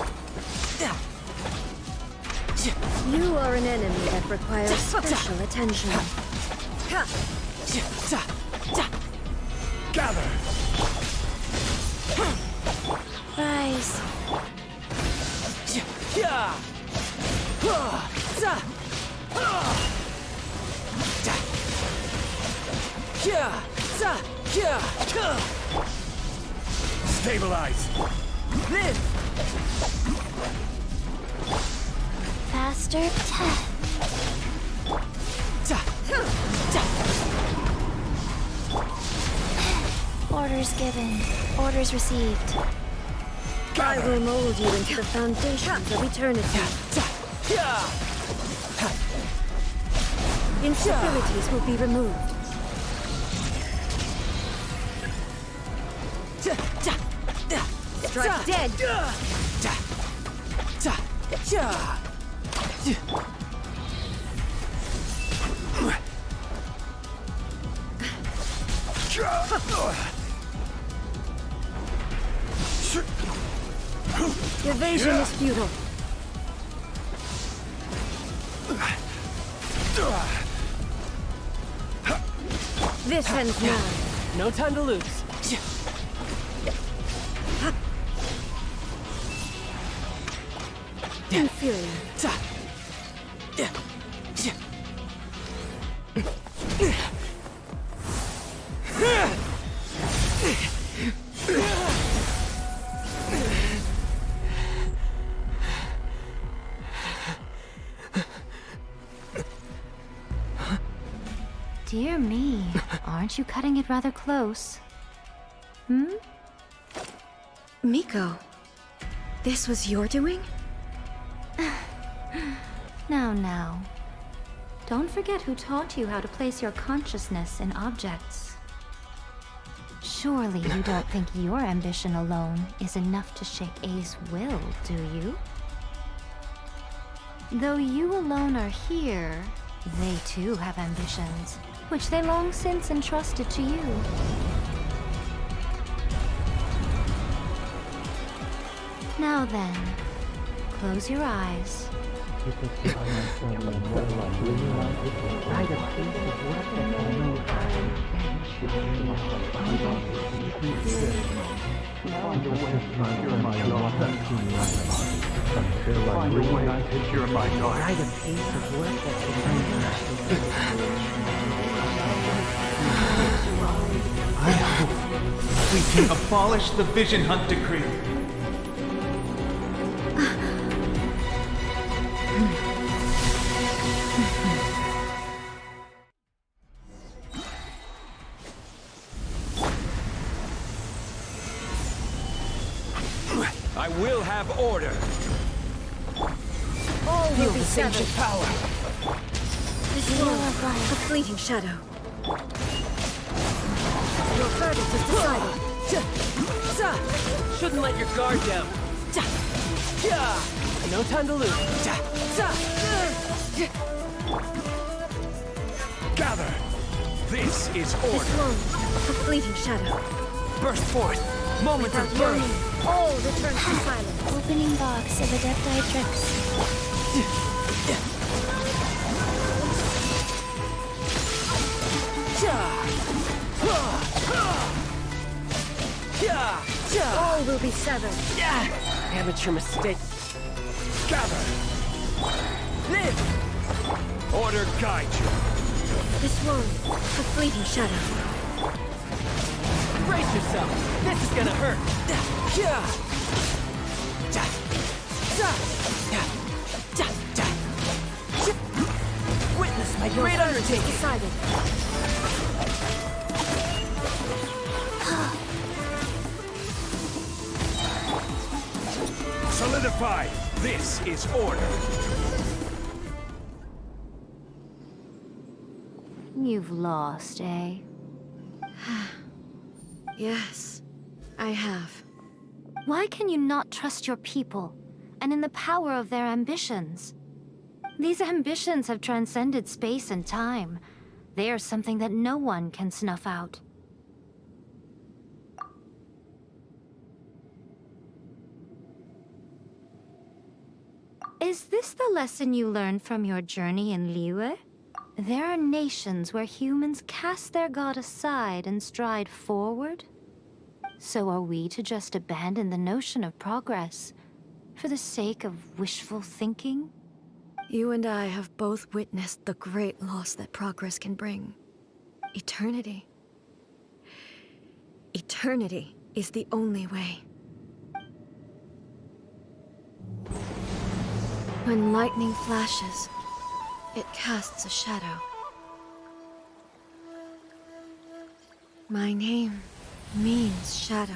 You are an enemy that requires special attention. Gather! Rise. Stabilize! Faster. Orders given. Orders received. I will mold you into the foundations of eternity. Instabilities will be removed. Strike dead! Evasion is futile. This ends now. No time to lose. Inferior. Dear me, aren't you cutting it rather close? Hmm? Miko, this was your doing? Now. Don't forget who taught you how to place your consciousness in objects. Surely you don't think your ambition alone is enough to shake A's will, do you? Though you alone are here, they too have ambitions, which they long since entrusted to you. Now then, close your eyes. I hope we can abolish the Vision Hunt Decree. I will have order. All will be Feel the severed. power. This war of life, a fleeting shadow. Your verdict is decided. Shouldn't let your guard down. No time to lose. Gather. This is This order. one, a fleeting shadow. Burst forth. Moment Without of your birth. name, all return to silence. Opening box of Adepti Tricks. All will be severed. Amateur mistake. Gather. Live! Order guide you. This one, a fleeting shadow. Brace yourself. This is gonna hurt. Witness my Your great verdict is undertaking. decided. Solidify. This is order. You've lost, eh? Yes, I have. Why can you not trust your people, and in the power of their ambitions? These ambitions have transcended space and time. They are something that no one can snuff out. Is this the lesson you learned from your journey in Liyue? There are nations where humans cast their god aside and stride forward? So are we to just abandon the notion of progress for the sake of wishful thinking? You and I have both witnessed the great loss that progress can bring. Eternity. Eternity is the only way. When lightning flashes, it casts a shadow. My name means shadow.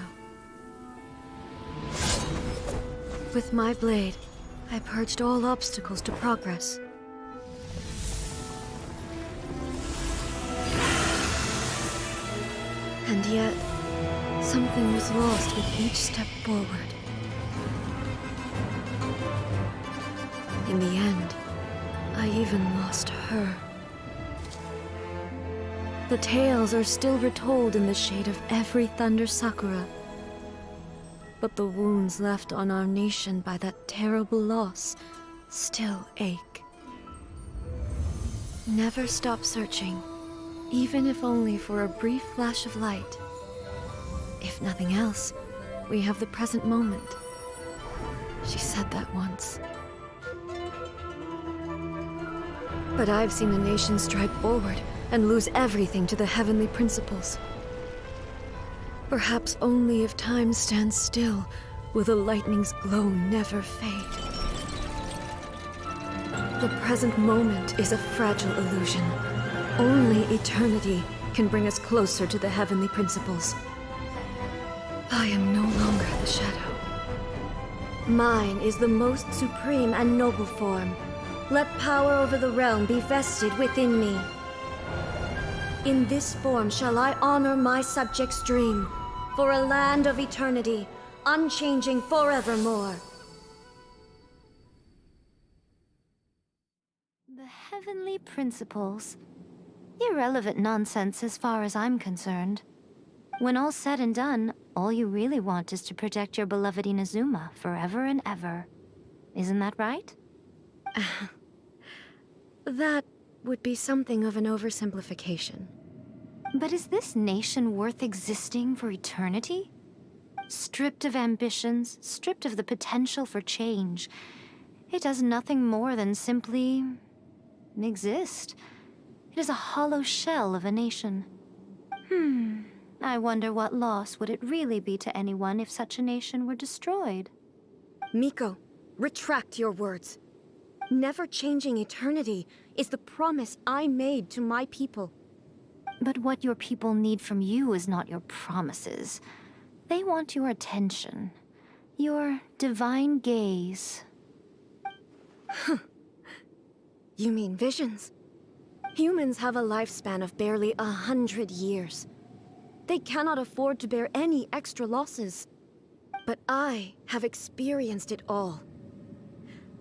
With my blade, I purged all obstacles to progress. And yet, something was lost with each step forward. In the end, I even lost her. The tales are still retold in the shade of every Thunder Sakura. But the wounds left on our nation by that terrible loss still ache. Never stop searching, even if only for a brief flash of light. If nothing else, we have the present moment. She said that once. But I've seen a nation stride forward and lose everything to the heavenly principles. Perhaps only if time stands still will the lightning's glow never fade. The present moment is a fragile illusion, Only eternity can bring us closer to the heavenly principles. I am no longer the shadow. Mine is the most supreme and noble form. Let power over the realm be vested within me. In this form shall I honor my subjects' dream, for a land of eternity, unchanging forevermore. The heavenly principles. Irrelevant nonsense as far as I'm concerned. When all's said and done, all you really want is to protect your beloved Inazuma forever and ever. Isn't that right? That would be something of an oversimplification. But is this nation worth existing for eternity? Stripped of ambitions, stripped of the potential for change, it does nothing more than simply exist. It is a hollow shell of a nation. I wonder what loss would it really be to anyone if such a nation were destroyed? Miko, retract your words. Never changing eternity is the promise I made to my people. But what your people need from you is not your promises. They want your attention. Your divine gaze. You mean visions? Humans have a lifespan of barely 100 years. They cannot afford to bear any extra losses. But I have experienced it all.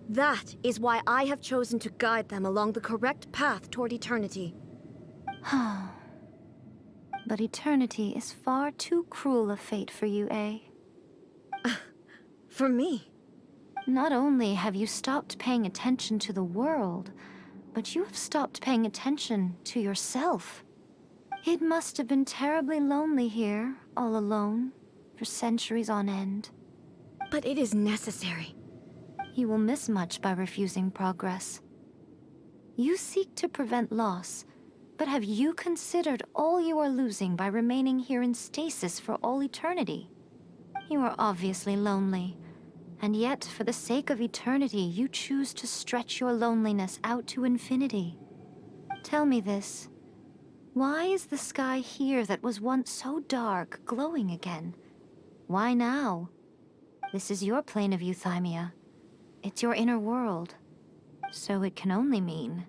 That is why I have chosen to guide them along the correct path toward eternity. But eternity is far too cruel a fate for you, eh? For me? Not only have you stopped paying attention to the world, but you have stopped paying attention to yourself. It must have been terribly lonely here, all alone, for centuries on end. But it is necessary. You will miss much by refusing progress. You seek to prevent loss, but have you considered all you are losing by remaining here in stasis for all eternity? You are obviously lonely, and yet for the sake of eternity, you choose to stretch your loneliness out to infinity. Tell me this. Why is the sky here that was once so dark glowing again? Why now? This is your plane of euthymia. It's your inner world. So it can only mean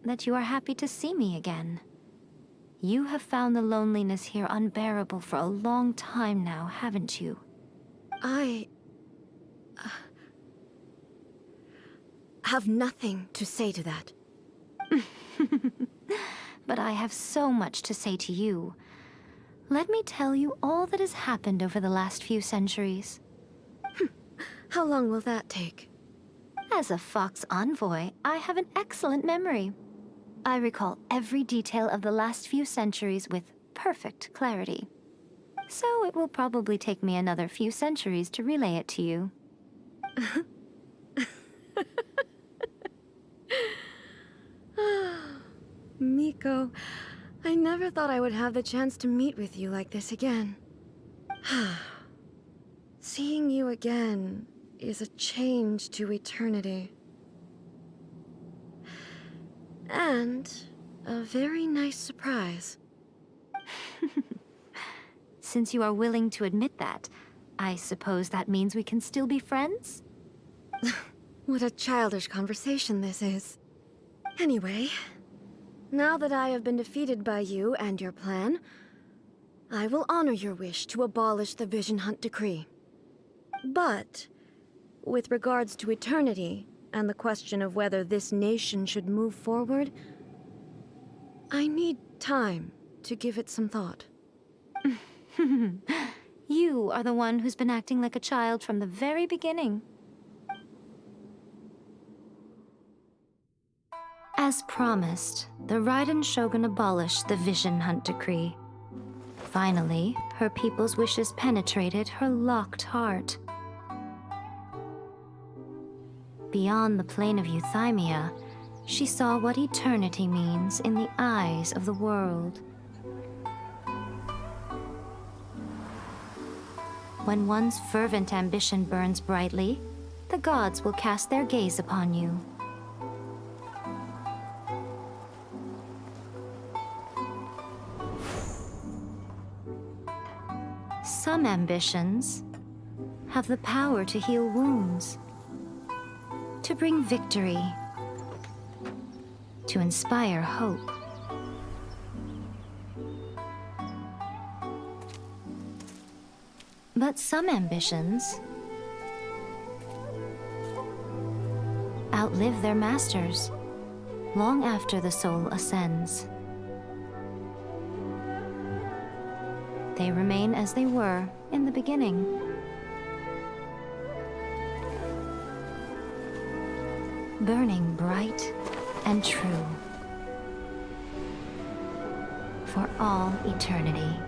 that you are happy to see me again. You have found the loneliness here unbearable for a long time now, haven't you? I have nothing to say to that. But I have so much to say to you. Let me tell you all that has happened over the last few centuries. How long will that take? As a Fox envoy, I have an excellent memory. I recall every detail of the last few centuries with perfect clarity. So it will probably take me another few centuries to relay it to you. Miko, I never thought I would have the chance to meet with you like this again. Seeing you again is a change to eternity. And a very nice surprise. Since you are willing to admit that, I suppose that means we can still be friends? What a childish conversation this is. Anyway, now that I have been defeated by you and your plan, I will honor your wish to abolish the Vision Hunt Decree. But, with regards to eternity, and the question of whether this nation should move forward, I need time to give it some thought. You are the one who's been acting like a child from the very beginning. As promised, the Raiden Shogun abolished the Vision Hunt Decree. Finally, her people's wishes penetrated her locked heart. Beyond the plane of euthymia, she saw what eternity means in the eyes of the world. When one's fervent ambition burns brightly, the gods will cast their gaze upon you. Some ambitions have the power to heal wounds, to bring victory, to inspire hope. But some ambitions outlive their masters long after the soul ascends. They remain as they were in the beginning. Burning bright and true for all eternity.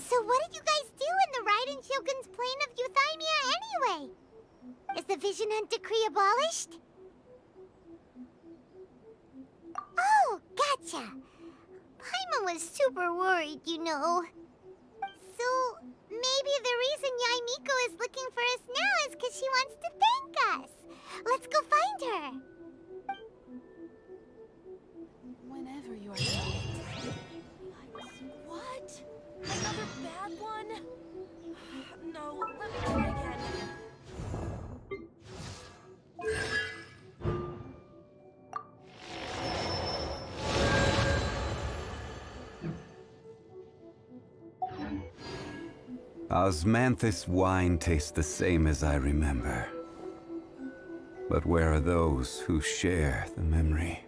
So what did you guys do in the Raiden Shogun's plane of Euthymia anyway? Is the Vision Hunt decree abolished? Oh, gotcha. Paimon was super worried, you know. So, maybe the reason Yaimiko is looking for us now is because she wants to thank us. Let's go find her. Whenever you are ready. What? Another bad one? No, let me try again. Osmanthus wine tastes the same as I remember. But where are those who share the memory?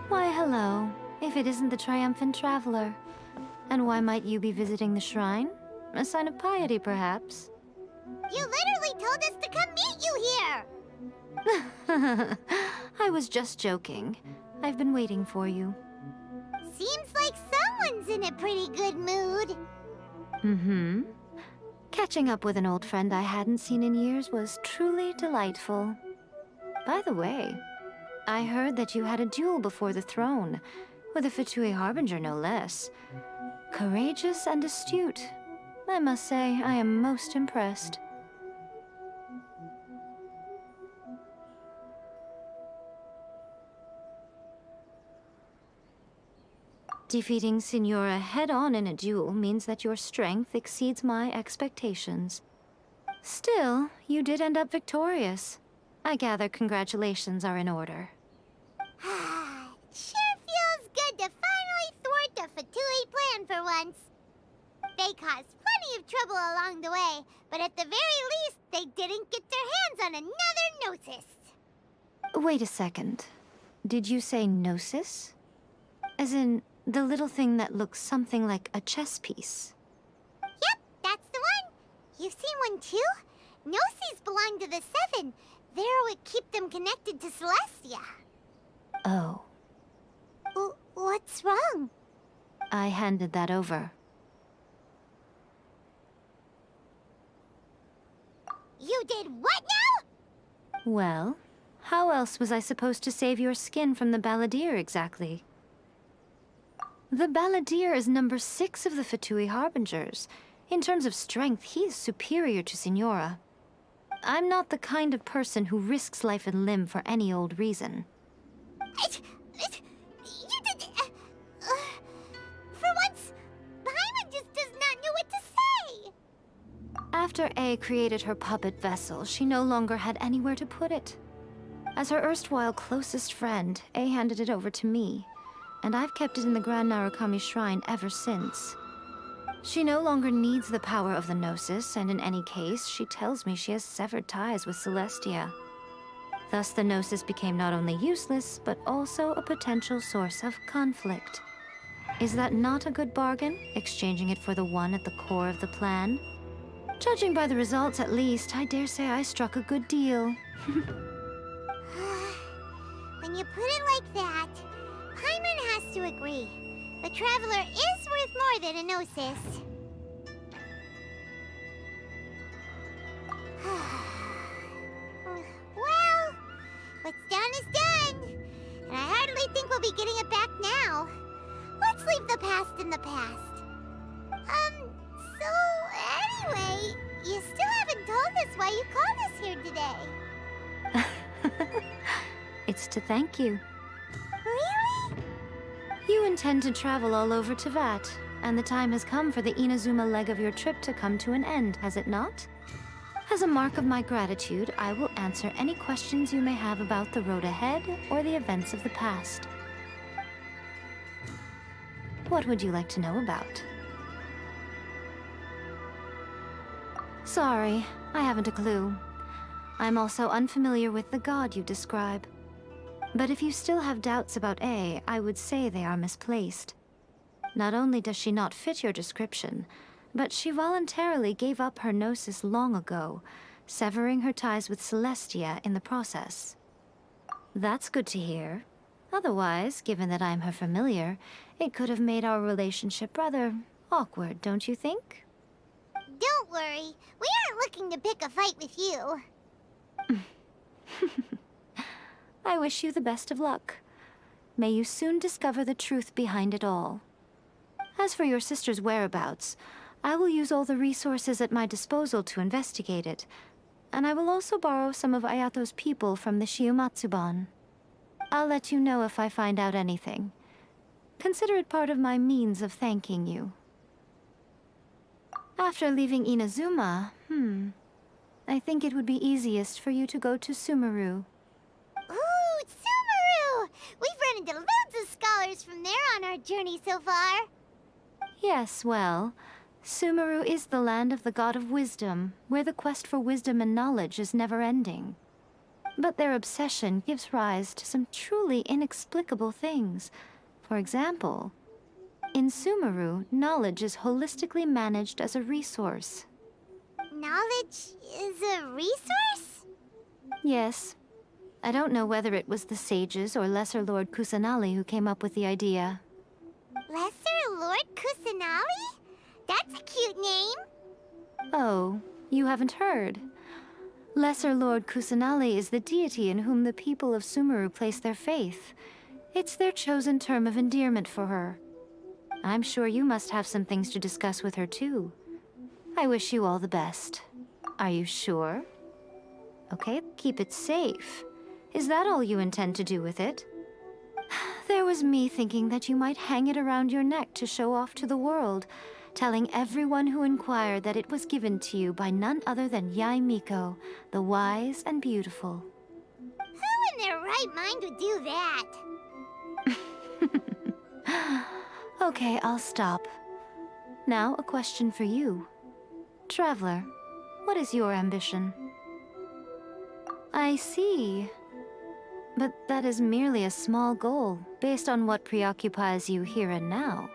Why, hello, if it isn't the triumphant traveler. And why might you be visiting the shrine? A sign of piety, perhaps? You literally told us to come meet you here! I was just joking. I've been waiting for you. Seems like someone's in a pretty good mood. Mm-hmm. Catching up with an old friend I hadn't seen in years was truly delightful. By the way, I heard that you had a duel before the throne, with a Fatui Harbinger no less. Courageous and astute. I must say, I am most impressed. Defeating Signora head-on in a duel means that your strength exceeds my expectations. Still, you did end up victorious. I gather congratulations are in order. Sure feels good to finally thwart the Fatui plan for once. They caused plenty of trouble along the way, but at the very least, they didn't get their hands on another Gnosis. Wait a second. Did you say Gnosis? As in, the little thing that looks something like a chess piece? Yep, that's the one. You've seen one too? Gnosis belong to the Seven. They're what keep them connected to Celestia. Oh. What's wrong? I handed that over. You did what now? Well, how else was I supposed to save your skin from the Balladeer exactly? The Balladeer is number 6 of the Fatui Harbingers. In terms of strength, he is superior to Signora. I'm not the kind of person who risks life and limb for any old reason. You did... for once, Paimon just does not know what to say. After A created her puppet vessel, she no longer had anywhere to put it. As her erstwhile closest friend, A handed it over to me, and I've kept it in the Grand Narukami Shrine ever since. She no longer needs the power of the Gnosis, and in any case, she tells me she has severed ties with Celestia. Thus, the Gnosis became not only useless, but also a potential source of conflict. Is that not a good bargain, exchanging it for the one at the core of the plan? Judging by the results, at least, I dare say I struck a good deal. When you put it like that, Paimon has to agree. The Traveler is worth more than a Gnosis. Well, what's done is done. And I hardly think we'll be getting it back now. Let's leave the past in the past. So anyway, you still haven't told us why you called us here today. It's to thank you. Really? You intend to travel all over Teyvat, and the time has come for the Inazuma leg of your trip to come to an end, has it not? As a mark of my gratitude, I will answer any questions you may have about the road ahead or the events of the past. What would you like to know about? Sorry, I haven't a clue. I'm also unfamiliar with the god you describe. But if you still have doubts about A, I would say they are misplaced. Not only does she not fit your description, but she voluntarily gave up her Gnosis long ago, severing her ties with Celestia in the process. That's good to hear. Otherwise, given that I'm her familiar, it could have made our relationship rather awkward, don't you think? Don't worry, we aren't looking to pick a fight with you. I wish you the best of luck. May you soon discover the truth behind it all. As for your sister's whereabouts, I will use all the resources at my disposal to investigate it, and I will also borrow some of Ayato's people from the Shiumatsuban. I'll let you know if I find out anything. Consider it part of my means of thanking you. After leaving Inazuma, I think it would be easiest for you to go to Sumeru. Ooh, Sumeru! We've run into loads of scholars from there on our journey so far. Yes, well, Sumeru is the land of the god of wisdom, where the quest for wisdom and knowledge is never-ending. But their obsession gives rise to some truly inexplicable things. For example, in Sumeru, knowledge is holistically managed as a resource. Knowledge is a resource? Yes. I don't know whether it was the sages or Lesser Lord Kusanali who came up with the idea. Lesser Lord Kusanali? That's a cute name. Oh, you haven't heard. Lesser Lord Kusanali is the deity in whom the people of Sumeru place their faith. It's their chosen term of endearment for her. I'm sure you must have some things to discuss with her too. I wish you all the best. Are you sure? Okay, keep it safe. Is that all you intend to do with it? There was me thinking that you might hang it around your neck to show off to the world, telling everyone who inquired that it was given to you by none other than Yae Miko, the wise and beautiful. Who in their right mind would do that? Okay, I'll stop. Now, a question for you. Traveler, what is your ambition? I see. But that is merely a small goal, based on what preoccupies you here and now.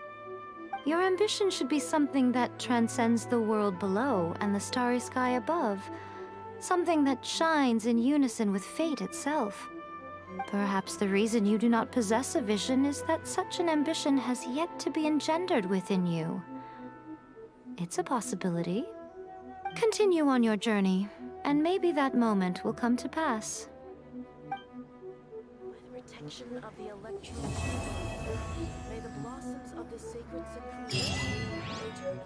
Your ambition should be something that transcends the world below and the starry sky above. Something that shines in unison with fate itself. Perhaps the reason you do not possess a vision is that such an ambition has yet to be engendered within you. It's a possibility. Continue on your journey, and maybe that moment will come to pass. By the protection of the electral may the blossoms of the sacred sakura eternally.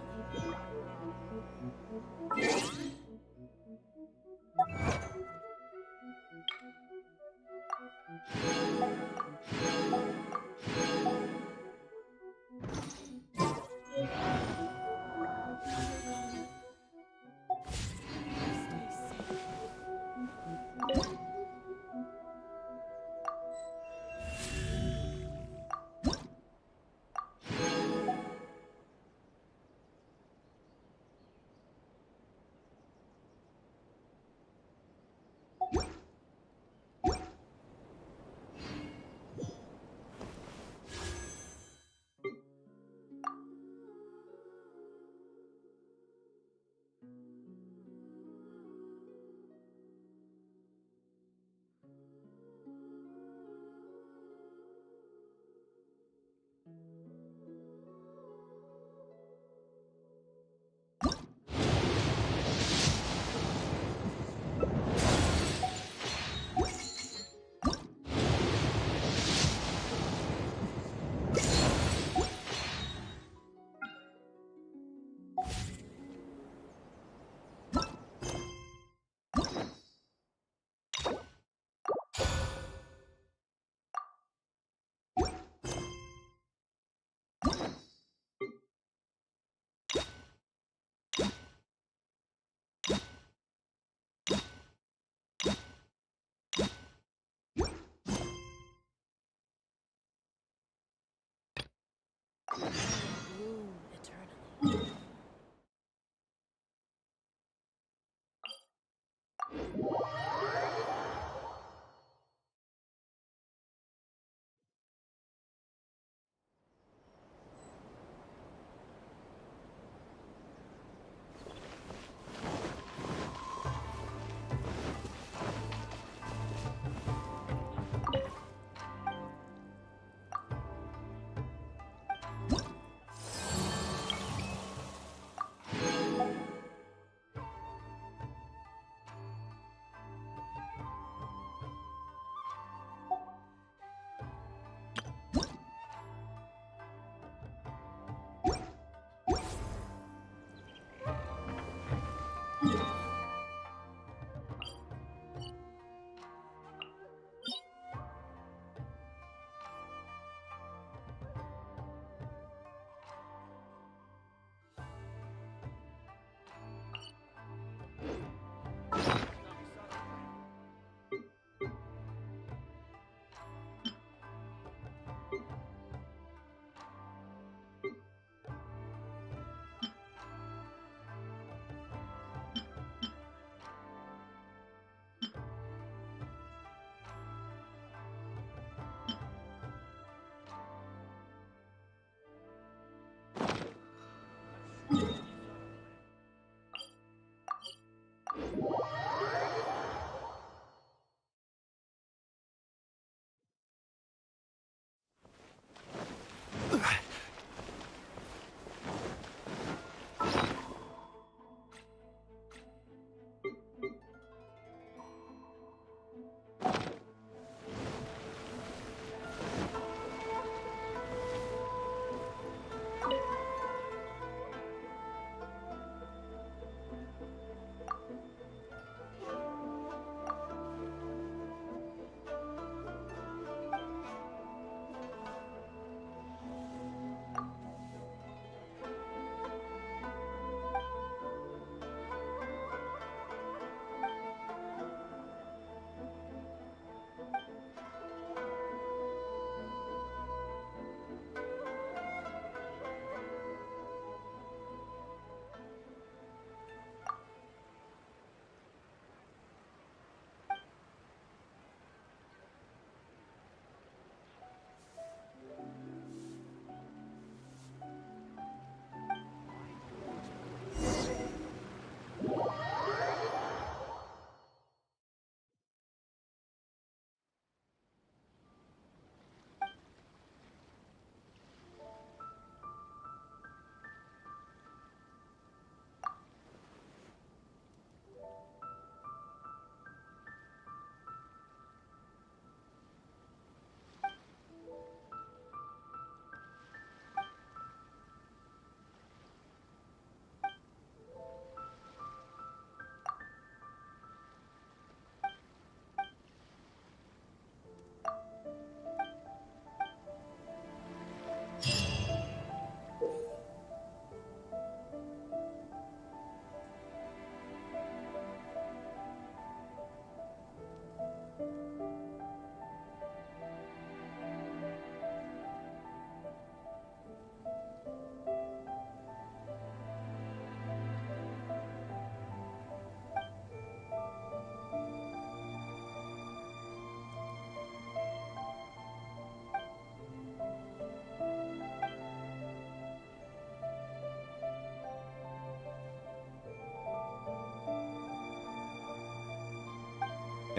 Bloom eternally.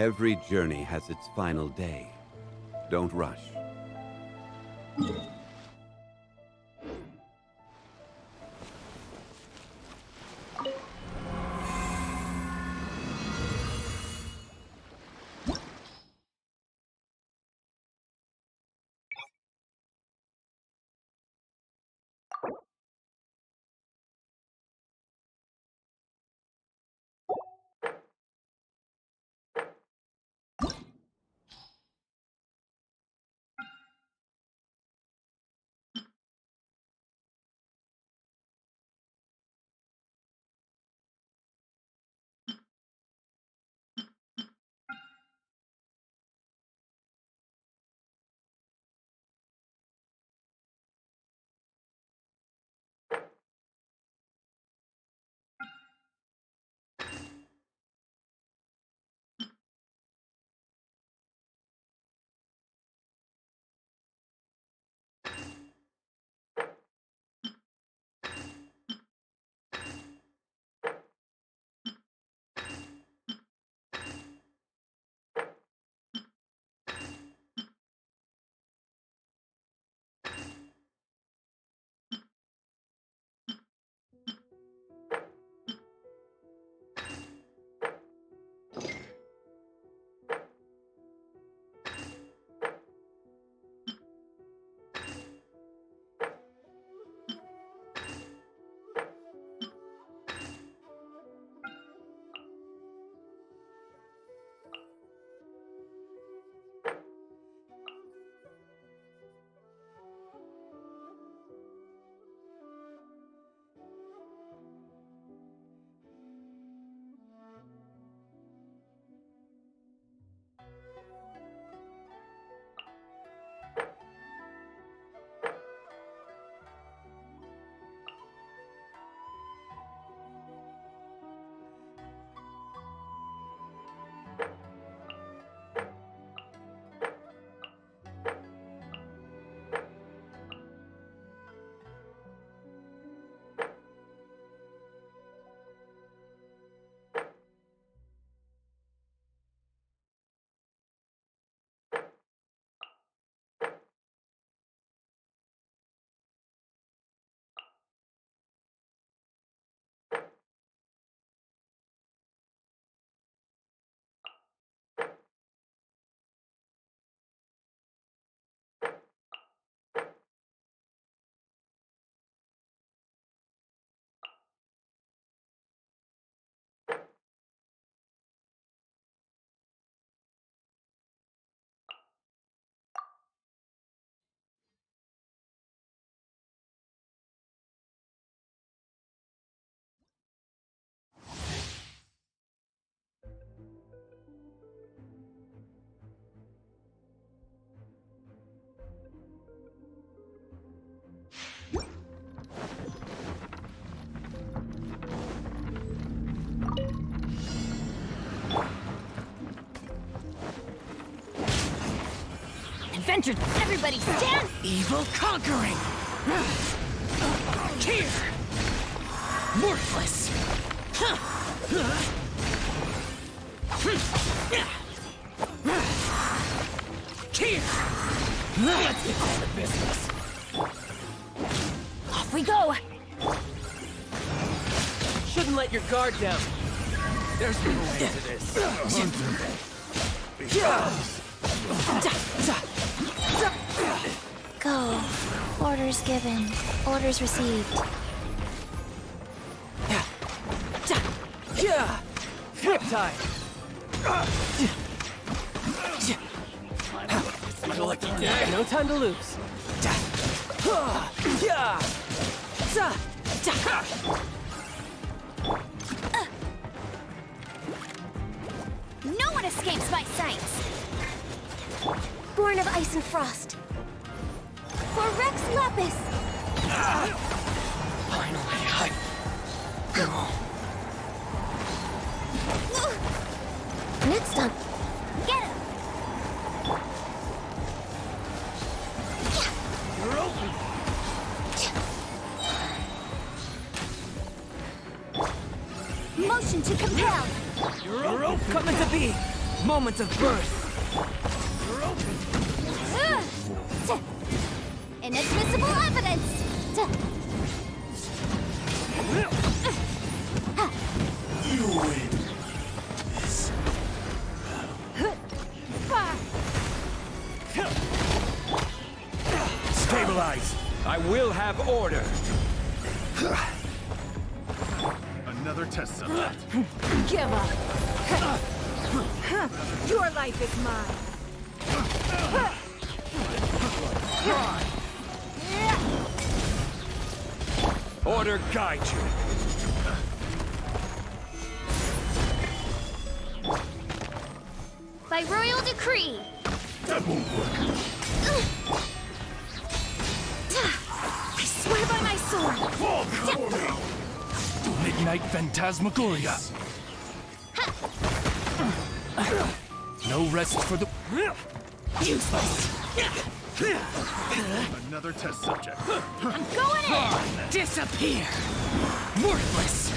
Every journey has its final day. Don't rush. 100! Everybody stand! Evil conquering! Here! Worthless! Here! Let's get on to business! Off we go! Shouldn't let your guard down. There's no end to this. Go. Orders given. Orders received. Riptide! No time to lose. No one escapes my sights! Born of ice and frost. For Rex Lapis! Finally, Next time. Get him! You're open! Motion to compel! You're open! Coming to be! Moment of birth! You're open! Inadmissible evidence! You win! Stabilize! I will have order! Another test subject. Give up. Your life is mine. Order guide you! By royal decree! That won't work! I swear by my sword! Fall before me! Midnight Phantasmagoria! No rest for the... Useless! Another test subject. I'm going in! Disappear! Worthless!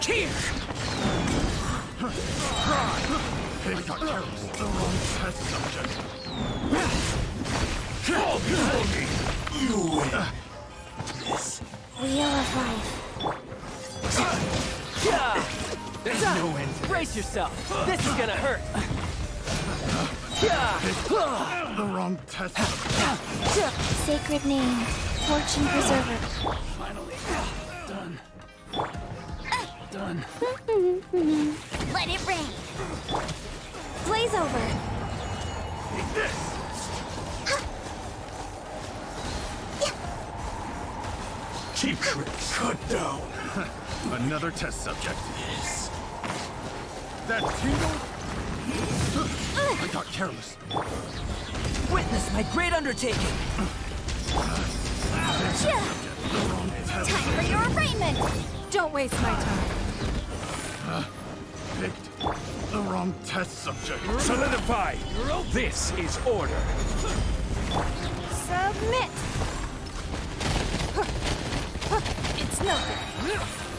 Here! They got careless. The wrong test subject. Fall before me! You win! Wheel of life. There's no end to Brace yourself. This is gonna hurt. The wrong test subject. Sacred name. Fortune preserver. Finally. Done. Done. Let it rain. Blaze over. Take this! Cheap tricks. Cut down. Another test subject. Yes. That tingle? I got careless. Witness my great undertaking. Time for your arraignment. Don't waste my time. Picked the wrong test subject. Solidify. This is order. Submit. It's nothing.